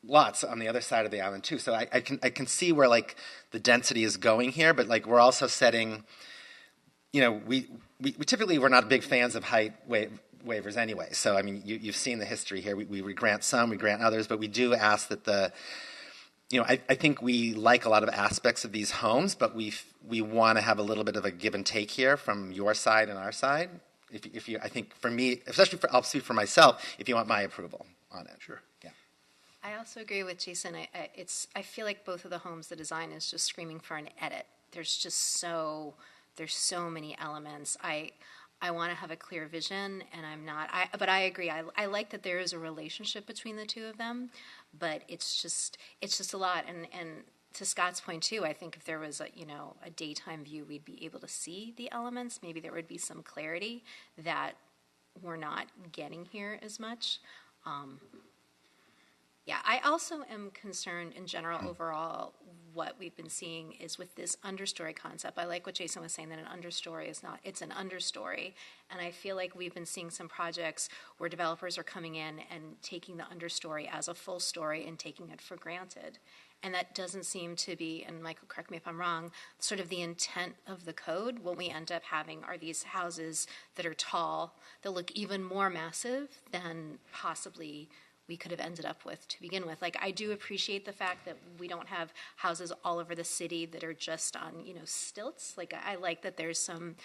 lots on the other side of the island too. So I can see where like the density is going here, but like we're also setting, we typically we're not big fans of height waivers anyway. So I mean, you've seen the history here. We grant some, we grant others, but we do ask that I think we like a lot of aspects of these homes, but we want to have a little bit of a give and take here from your side and our side. If you, I think for me, especially I'll speak for myself, if you want my approval on it. Sure. Yeah. I also agree with Jason. I feel like both of the homes, the design is just screaming for an edit. There's so many elements. I want to have a clear vision, and I'm not. But I agree. I like that there is a relationship between the two of them, but it's just a lot. And to Scott's point too, I think if there was a daytime view, we'd be able to see the elements. Maybe there would be some clarity that we're not getting here as much. Yeah, I also am concerned in general overall what we've been seeing is with this understory concept. I like what Jason was saying, that an understory is not, it's an understory. And I feel like we've been seeing some projects where developers are coming in and taking the understory as a full story and taking it for granted. And that doesn't seem to be, and Michael, correct me if I'm wrong, sort of the intent of the code. What we end up having are these houses that are tall, that look even more massive than possibly we could have ended up with to begin with. Like, I do appreciate the fact that we don't have houses all over the city that are just on, stilts. Like, I like that there's some,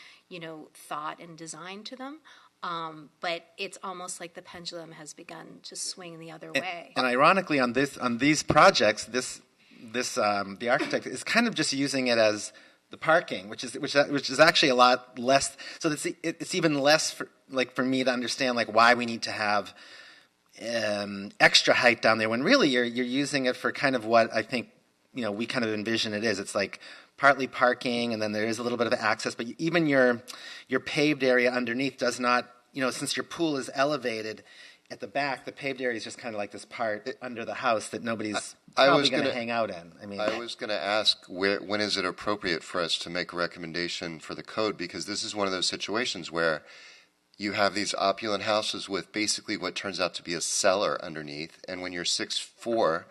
thought and design to them. But it's almost like the pendulum has begun to swing the other way. And ironically, on these projects, the architect is kind of just using it as the parking, which is actually a lot less. So it's even less for me to understand like why we need to have extra height down there when really you're using it for kind of what I think we kind of envision it is. It's like partly parking, and then there is a little bit of access, but even your paved area underneath does not, since your pool is elevated at the back, the paved area is just kind of like this part under the house that nobody's probably going to hang out in. I was going to ask when is it appropriate for us to make a recommendation for the code, because this is one of those situations where you have these opulent houses with basically what turns out to be a cellar underneath, and when you're 6'4",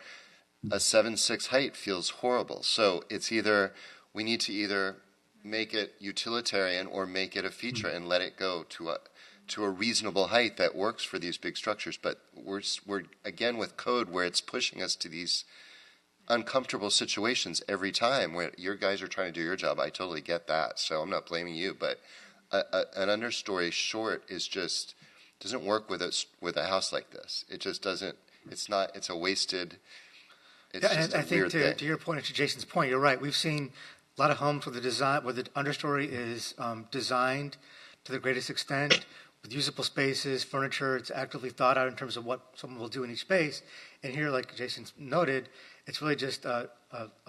a 7'6" height feels horrible. So it's we need to either make it utilitarian or make it a feature and let it go to a reasonable height that works for these big structures. But we're again with code where it's pushing us to these uncomfortable situations every time where your guys are trying to do your job. I totally get that, so I'm not blaming you, but an understory short doesn't work with a house like this. It just doesn't. It's a wasted. It's just a I think weird thing. To your point, and to Jason's point, you're right. We've seen a lot of homes where the understory is designed to the greatest extent with usable spaces, furniture. It's actively thought out in terms of what someone will do in each space. And here, like Jason noted, it's really just a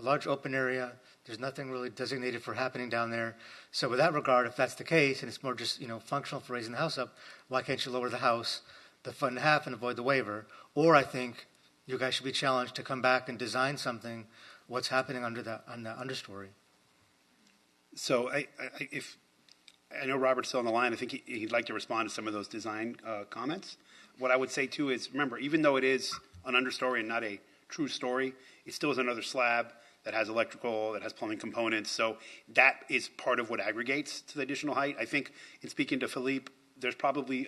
large open area. There's nothing really designated for happening down there. So with that regard, if that's the case, and it's more just functional for raising the house up, why can't you lower the house the foot and a half and avoid the waiver? Or I think you guys should be challenged to come back and design something. What's happening on the understory? So if I know Robert's still on the line, I think he'd like to respond to some of those design comments. What I would say too is, remember, even though it is an understory and not a true story, it still is another slab that has electrical, that has plumbing components. So that is part of what aggregates to the additional height. I think in speaking to Philippe, there's probably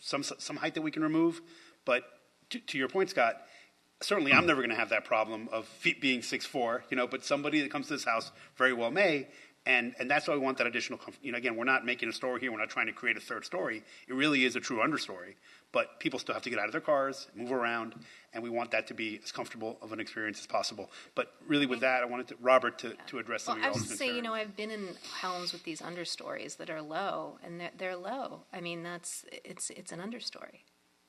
some height that we can remove. But to your point, Scott, certainly I'm never going to have that problem of feet being 6'4", but somebody that comes to this house very well may. And that's why we want that additional comfort. Again, we're not making a story here. We're not trying to create a third story. It really is a true understory. But people still have to get out of their cars, move around, and we want that to be as comfortable of an experience as possible. But really with that, I wanted Robert to address some of your I was concerns. to say, I've been in homes with these understories that are low, and they're low. I mean, it's an understory.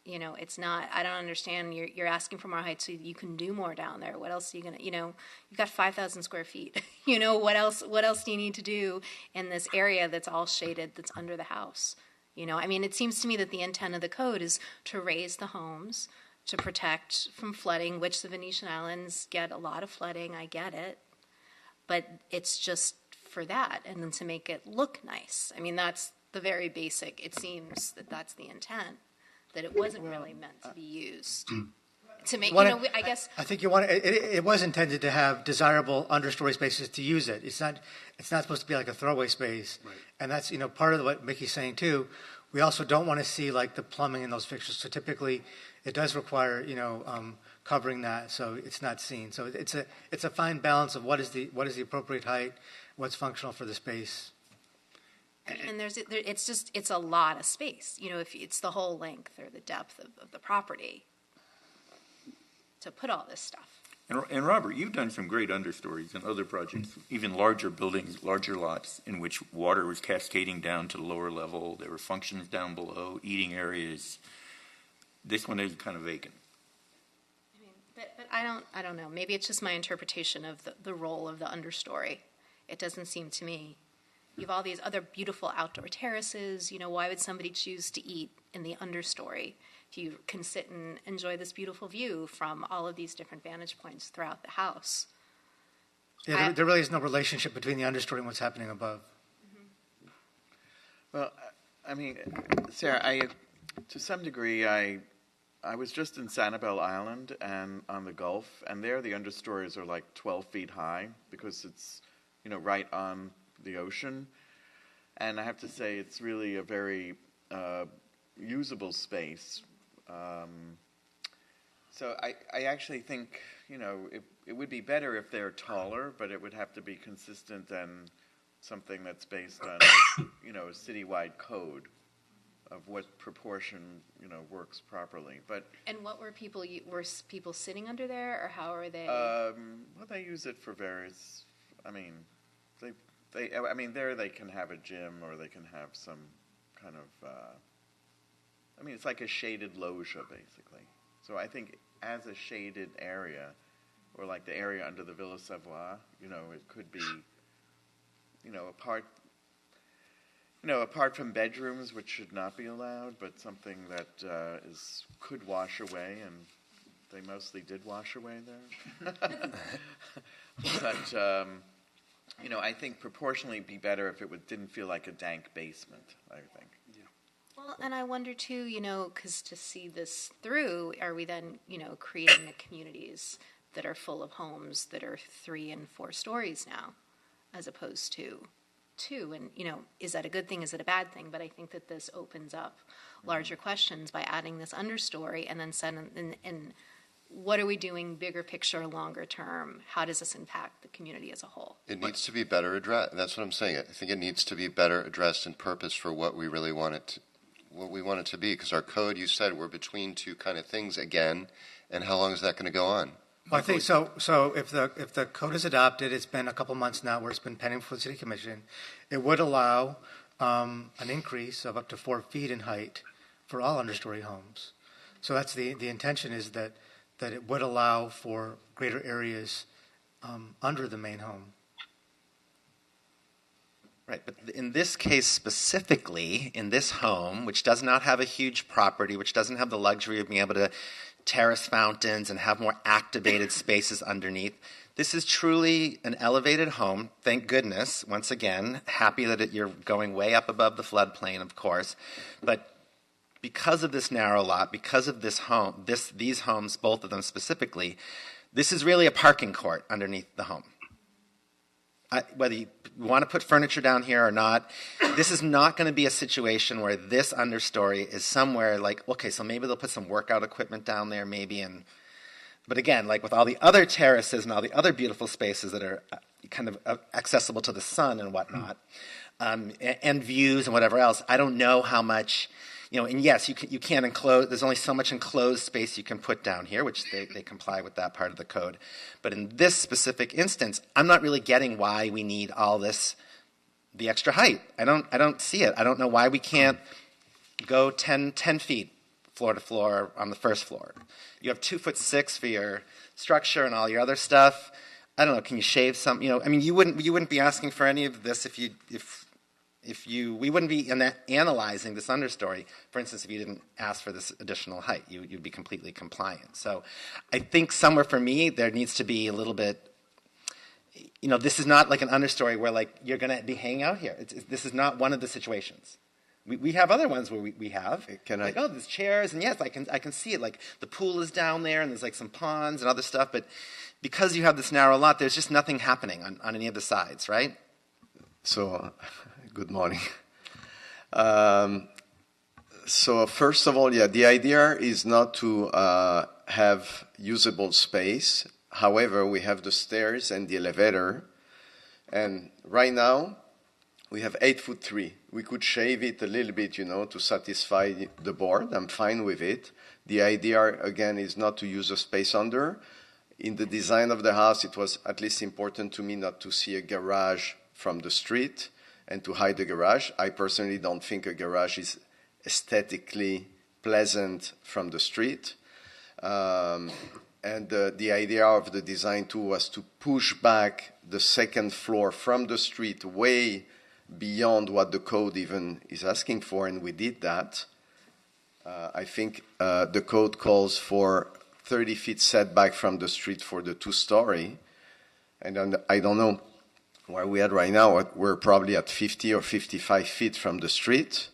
It's not, I don't understand, you're asking for more height so you can do more down there. What else are you going to, you've got 5,000 square feet. What else do you need to do in this area that's all shaded, that's under the house? It seems to me that the intent of the code is to raise the homes, to protect from flooding, which the Venetian Islands get a lot of flooding, I get it. But it's just for that, and then to make it look nice. That's the very basic, it seems that that's the intent. That it wasn't really meant to be used to make, I guess. I think it was intended to have desirable understory spaces to use it. It's not supposed to be like a throwaway space. Right. And that's, part of what Mickey's saying too. We also don't want to see like the plumbing in those fixtures. So typically it does require, covering that so it's not seen. So it's a fine balance of what is the appropriate height, what's functional for the space. And it's a lot of space, if it's the whole length or the depth of the property to put all this stuff. And Robert, you've done some great understories in other projects, even larger buildings, larger lots in which water was cascading down to the lower level. There were functions down below, eating areas. This one is kind of vacant. But I don't know. Maybe it's just my interpretation of the role of the understory. It doesn't seem to me. You have all these other beautiful outdoor terraces. Why would somebody choose to eat in the understory if you can sit and enjoy this beautiful view from all of these different vantage points throughout the house? Yeah, there really is no relationship between the understory and what's happening above. Mm-hmm. Well, Sarah, to some degree, I was just in Sanibel Island and on the Gulf, and there the understories are like 12 feet high because it's, right on the ocean, and I have to say it's really a very usable space. So I actually think it would be better if they're taller, but it would have to be consistent and something that's based on a citywide code of what proportion works properly. And what were people sitting under there, or how are they? Well, they use it for various. There they can have a gym, or they can have some kind of, it's like a shaded loggia, basically. So I think as a shaded area, or like the area under the Villa Savoie, it could be, apart from bedrooms, which should not be allowed, but something that could wash away, and they mostly did wash away there. But, I think proportionally it'd be better if it didn't feel like a dank basement, I think. Yeah. Well, and I wonder too, because to see this through, are we then, creating the communities that are full of homes that are 3 and 4 stories now, as opposed to 2? And, is that a good thing? Is it a bad thing? But I think that this opens up larger questions by adding this understory, and then and what are we doing bigger picture, longer term? How does this impact the community as a whole? It needs to be better addressed. That's what I'm saying. I think it needs to be better addressed in purpose for what we really want it to be. Because our code, you said, we're between two kind of things again. And how long is that going to go on? Well, I think so. So if the code is adopted, it's been a couple months now where it's been pending for the City Commission. It would allow an increase of up to 4 feet in height for all understory homes. So that's the intention is that it would allow for greater areas under the main home. Right, but in this case specifically, in this home, which does not have a huge property, which doesn't have the luxury of being able to terrace fountains and have more activated spaces underneath, this is truly an elevated home. Thank goodness, once again, happy that you're going way up above the floodplain, of course, but because of this narrow lot, because of this home, these homes, both of them specifically, this is really a parking court underneath the home. whether you want to put furniture down here or not, this is not going to be a situation where this understory is somewhere like, okay, so maybe they'll put some workout equipment down there, maybe, but again, like with all the other terraces and all the other beautiful spaces that are kind of accessible to the sun and whatnot, and views and whatever else, I don't know how much, and yes, you can't enclose, there's only so much enclosed space you can put down here, which they comply with that part of the code. But in this specific instance, I'm not really getting why we need all this, the extra height. I don't see it. I don't know why we can't go 10 feet floor to floor on the first floor. You have 2'6" for your structure and all your other stuff. I don't know. Can you shave some? You wouldn't be asking for any of this we wouldn't be analyzing this understory, for instance, if you didn't ask for this additional height. You'd be completely compliant. So I think somewhere for me, there needs to be a little bit, this is not like an understory where like you're going to be hanging out here. This is not one of the situations. We have other ones where we have, there's chairs, and yes, I can see it. Like the pool is down there, and there's like some ponds and other stuff, but because you have this narrow lot, there's just nothing happening on any of the sides, right? So, good morning. So first of all, the idea is not to have usable space. However, we have the stairs and the elevator, and right now we have 8'3". We could shave it a little bit, to satisfy the board. I'm fine with it. The idea, again, is not to use a space under. In the design of the house, it was at least important to me not to see a garage from the street and to hide the garage. I personally don't think a garage is aesthetically pleasant from the street. And the idea of the design too was to push back the second floor from the street way beyond what the code even is asking for, and we did that. I think the code calls for 30 feet setback from the street for the two-story, and I don't know where we're at right now. We're probably at 50 or 55 feet from the street.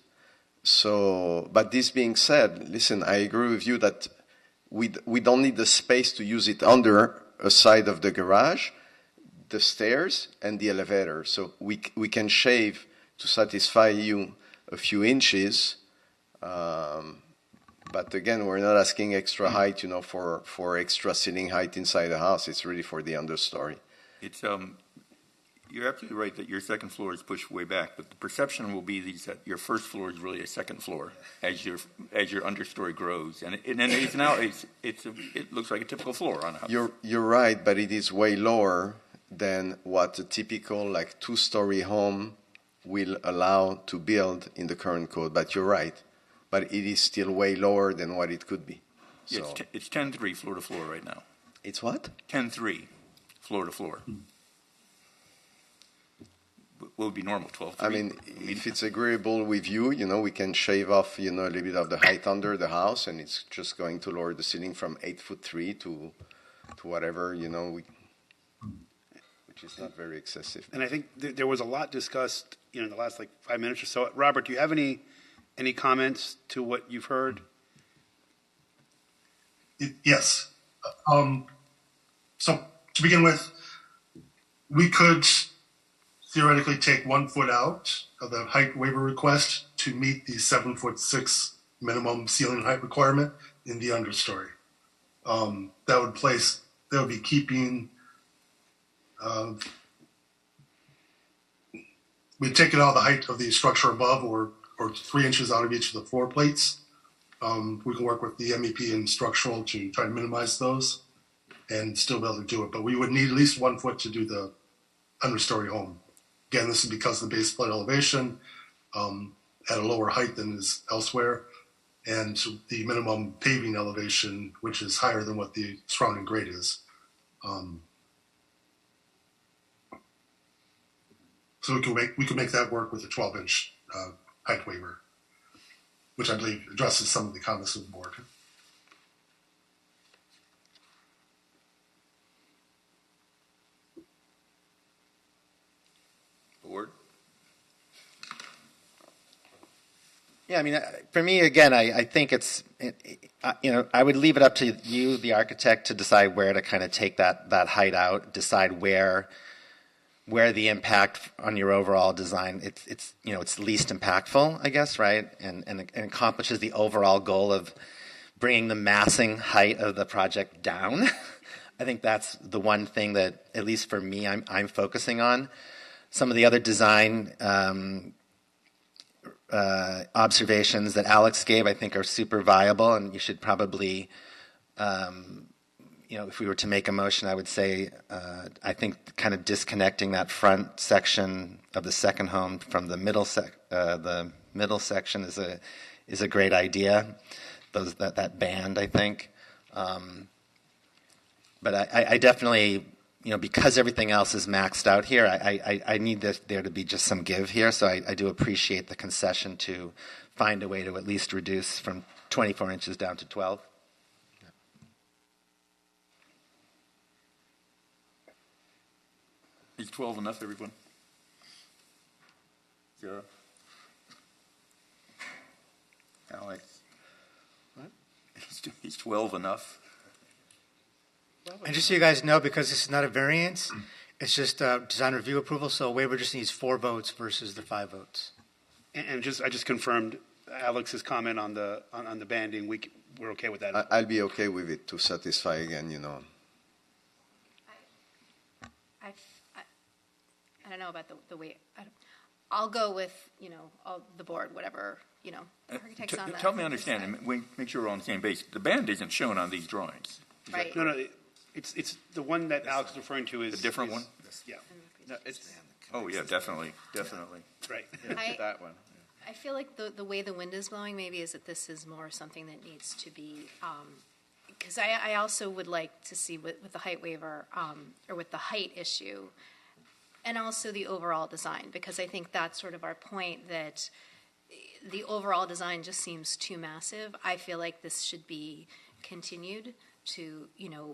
So, but this being said, listen, I agree with you that we don't need the space to use it under a side of the garage, the stairs, and the elevator. So we can shave to satisfy you a few inches. But again, we're not asking extra height, for extra ceiling height inside the house. It's really for the understory. It's you're absolutely right that your second floor is pushed way back, but the perception will be that your first floor is really a second floor as your understory grows, and it looks like a typical floor on a house. You're right, but it is way lower than what a typical two-story home will allow to build in the current code. But you're right, but it is still way lower than what it could be. Yeah, So it's 10.3 floor to floor right now. it's what? 10.3 floor to floor. What would be normal, 12.3? I mean, if it's agreeable with you, we can shave off, a little bit of the height under the house, and it's just going to lower the ceiling from 8'3" to whatever, which is not very excessive. And I think there was a lot discussed, in the last 5 minutes or so. Robert, do you have any comments to what you've heard? Yes. So to begin with, we could theoretically take 1 foot out of the height waiver request to meet the 7'6" minimum ceiling height requirement in the understory. That would be keeping. We'd take it out of the height of the structure above, or 3 inches out of each of the floor plates. We can work with the MEP and structural to try to minimize those and still be able to do it. But we would need at least 1 foot to do the understory home. Again, this is because of the base flood elevation at a lower height than is elsewhere, and the minimum paving elevation, which is higher than what the surrounding grade is. So we can make that work with a 12-inch height waiver, which I believe addresses some of the comments of the board. Board? Yeah, I mean, for me, again, I think I would leave it up to you, the architect, to decide where to kind of take that height out, decide where where the impact on your overall design, it's least impactful, I guess, right? And accomplishes the overall goal of bringing the massing height of the project down. I think that's the one thing that, at least for me, I'm focusing on. Some of the other design observations that Alex gave, I think, are super viable, and you should probably, if we were to make a motion, I would say, I think kind of disconnecting that front section of the second home from the middle section is a great idea. That band, I think. But I definitely, because everything else is maxed out here, I need there to be just some give here. So I do appreciate the concession to find a way to at least reduce from 24 inches down to 12. Is 12 enough, everyone? 0? Alex? What? Is 12 enough? And just so you guys know, because this is not a variance, it's just design review approval, so a waiver just needs 4 votes versus the 5 votes. And I just confirmed Alex's comment on the banding. We're okay with that. I'll be okay with it to satisfy again, I don't know about the way. I'll go with the board, whatever the architects on that. Help me understand, and make sure we're on the same base. The band isn't shown on these drawings. Right. No, it's the one that Alex is referring to is a different one. Yeah. No, it's Oh yeah, definitely. Right. that one. I feel like the way the wind is blowing maybe is that this is more something that needs to be, because I also would like to see with the height waiver or with the height issue, and also the overall design, because I think that's sort of our point, that the overall design just seems too massive. I feel like this should be continued to,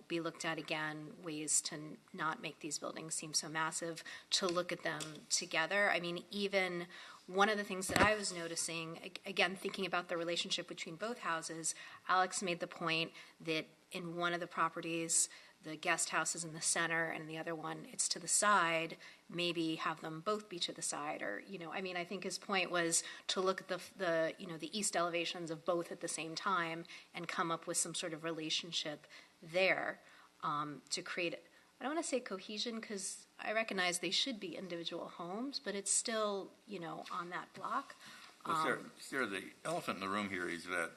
be looked at again, ways to not make these buildings seem so massive, to look at them together. I mean, even one of the things that I was noticing, again, thinking about the relationship between both houses, Alex made the point that in one of the properties, the guest house is in the center, and the other one, it's to the side. Maybe have them both be to the side, or I think his point was to look at the east elevations of both at the same time and come up with some sort of relationship there to create. I don't want to say cohesion, because I recognize they should be individual homes, but it's still on that block. Well, Sarah, the elephant in the room here is that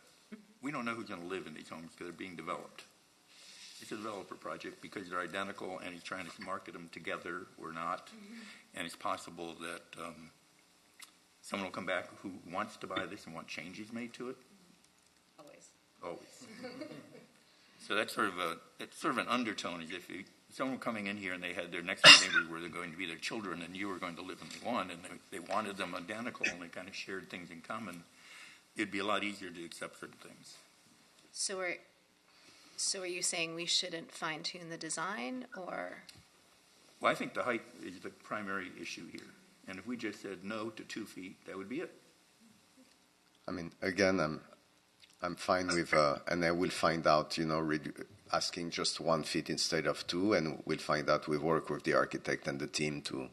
we don't know who's going to live in these homes because they're being developed. It's a developer project because they're identical, and he's trying to market them together or not. And it's possible that someone will come back who wants to buy this and want changes made to it. Always. So that's sort of an undertone. Is if someone coming in here and they had their next door neighbors where they're going to be their children, and you were going to live in the one, and they wanted them identical, and they kind of shared things in common, it'd be a lot easier to accept certain things. So are you saying we shouldn't fine-tune the design, or? Well, I think the height is the primary issue here. And if we just said no to 2 feet, that would be it. I mean, again, I'm fine with, and I will find out, asking just 1 foot instead of 2, and we'll find out. We work with the architect and the team to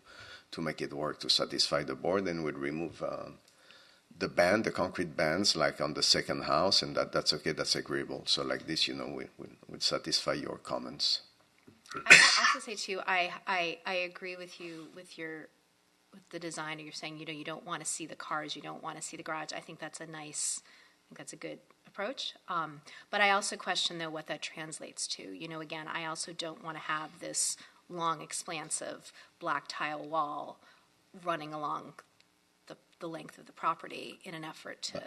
make it work to satisfy the board, and we'll remove the concrete bands, like on the second house, and that's okay, that's agreeable. So like this, we'll satisfy your comments. I also say too, I agree with you with the design. You're saying, you don't want to see the cars, you don't want to see the garage. I think that's a good approach. But I also question though what that translates to. Again, I also don't want to have this long, expansive black tile wall running along the length of the property in an effort to,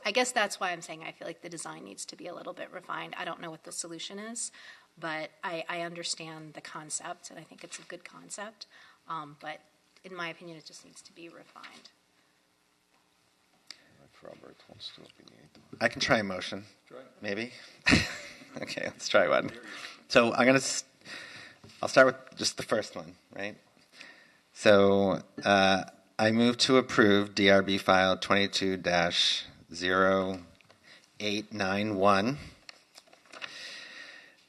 I guess that's why I'm saying I feel like the design needs to be a little bit refined. I don't know what the solution is, but I understand the concept, and I think it's a good concept. But in my opinion, it just needs to be refined. If Robert wants to opinionate. I can try a motion, maybe. Okay, let's try one. So I'll start with just the first one, right? So I move to approve DRB file 22-0891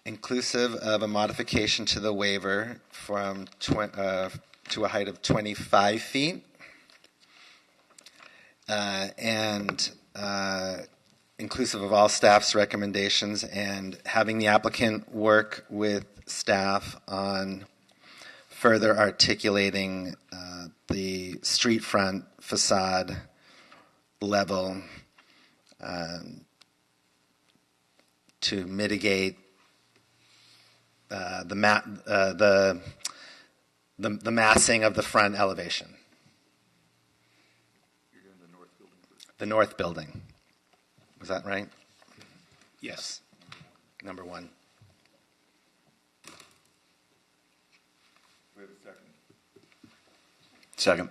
inclusive of a modification to the waiver from to a height of 25 feet, and inclusive of all staff's recommendations, and having the applicant work with staff on further articulating the street front facade level to mitigate the massing of the front elevation. You're doing the north building first. The north building. Was that right? Yes. Number one. We have a second. Second.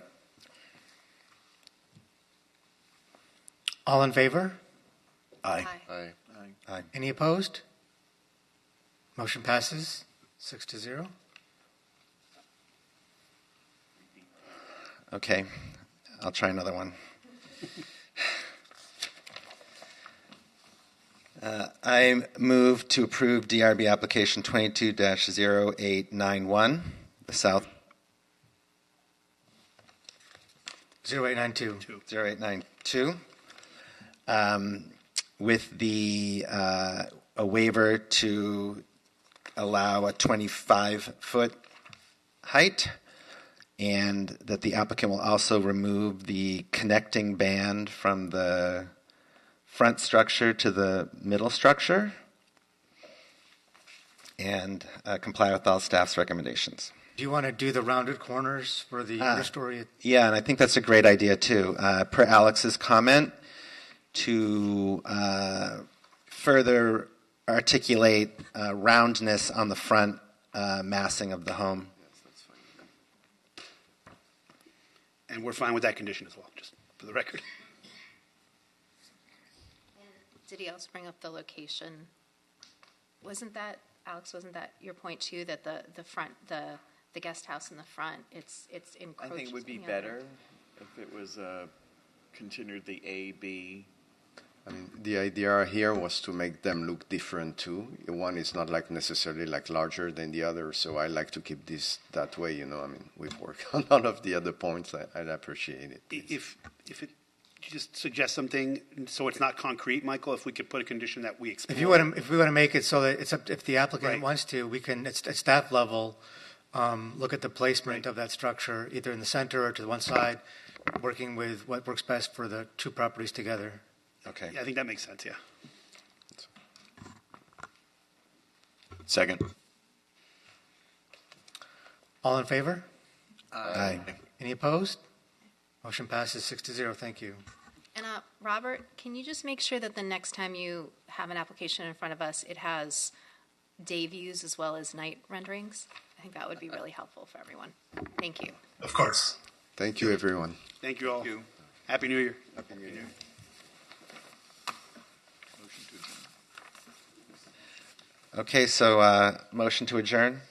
All in favor? Aye. Aye. Aye. Any opposed? Motion passes 6-0. Okay, I'll try another one. I move to approve DRB application 22-0891, the South 0892. 0892, with the a waiver to allow a 25-foot height, and that the applicant will also remove the connecting band from the front structure to the middle structure, and comply with all staff's recommendations. Do you want to do the rounded corners for the understory? Yeah, and I think that's a great idea too. Per Alex's comment, to further articulate roundness on the front massing of the home. And we're fine with that condition as well, just for the record. Did he also bring up the location? Wasn't that, Alex, wasn't that your point too, that the front, the guest house in the front, it's I encroached? think it would be on the other? better if it was continued the A, B. I mean, the idea here was to make them look different too. One is not like necessarily like larger than the other, so I like to keep this that way. You know, I mean, we've worked on all of the other points. I'd appreciate it. If it, you just suggest something so it's not concrete, Michael, if we could put a condition that we explore. If we want to make it so that it's up, if the applicant Right. wants to, we can at staff level look at the placement of that structure either in the center or to the one side, working with what works best for the two properties together. Okay. Yeah, I think that makes sense, yeah. Second. All in favor? Aye. Any opposed? Motion passes 6-0. Thank you. And Robert, can you just make sure that the next time you have an application in front of us, it has day views as well as night renderings? I think that would be really helpful for everyone. Thank you. Of course. Thank you, everyone. Thank you all. Thank you. Happy New Year. Happy New Year. Motion to adjourn. Okay, so motion to adjourn.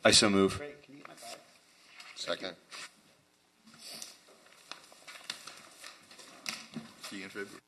I so move. Second. See you in February.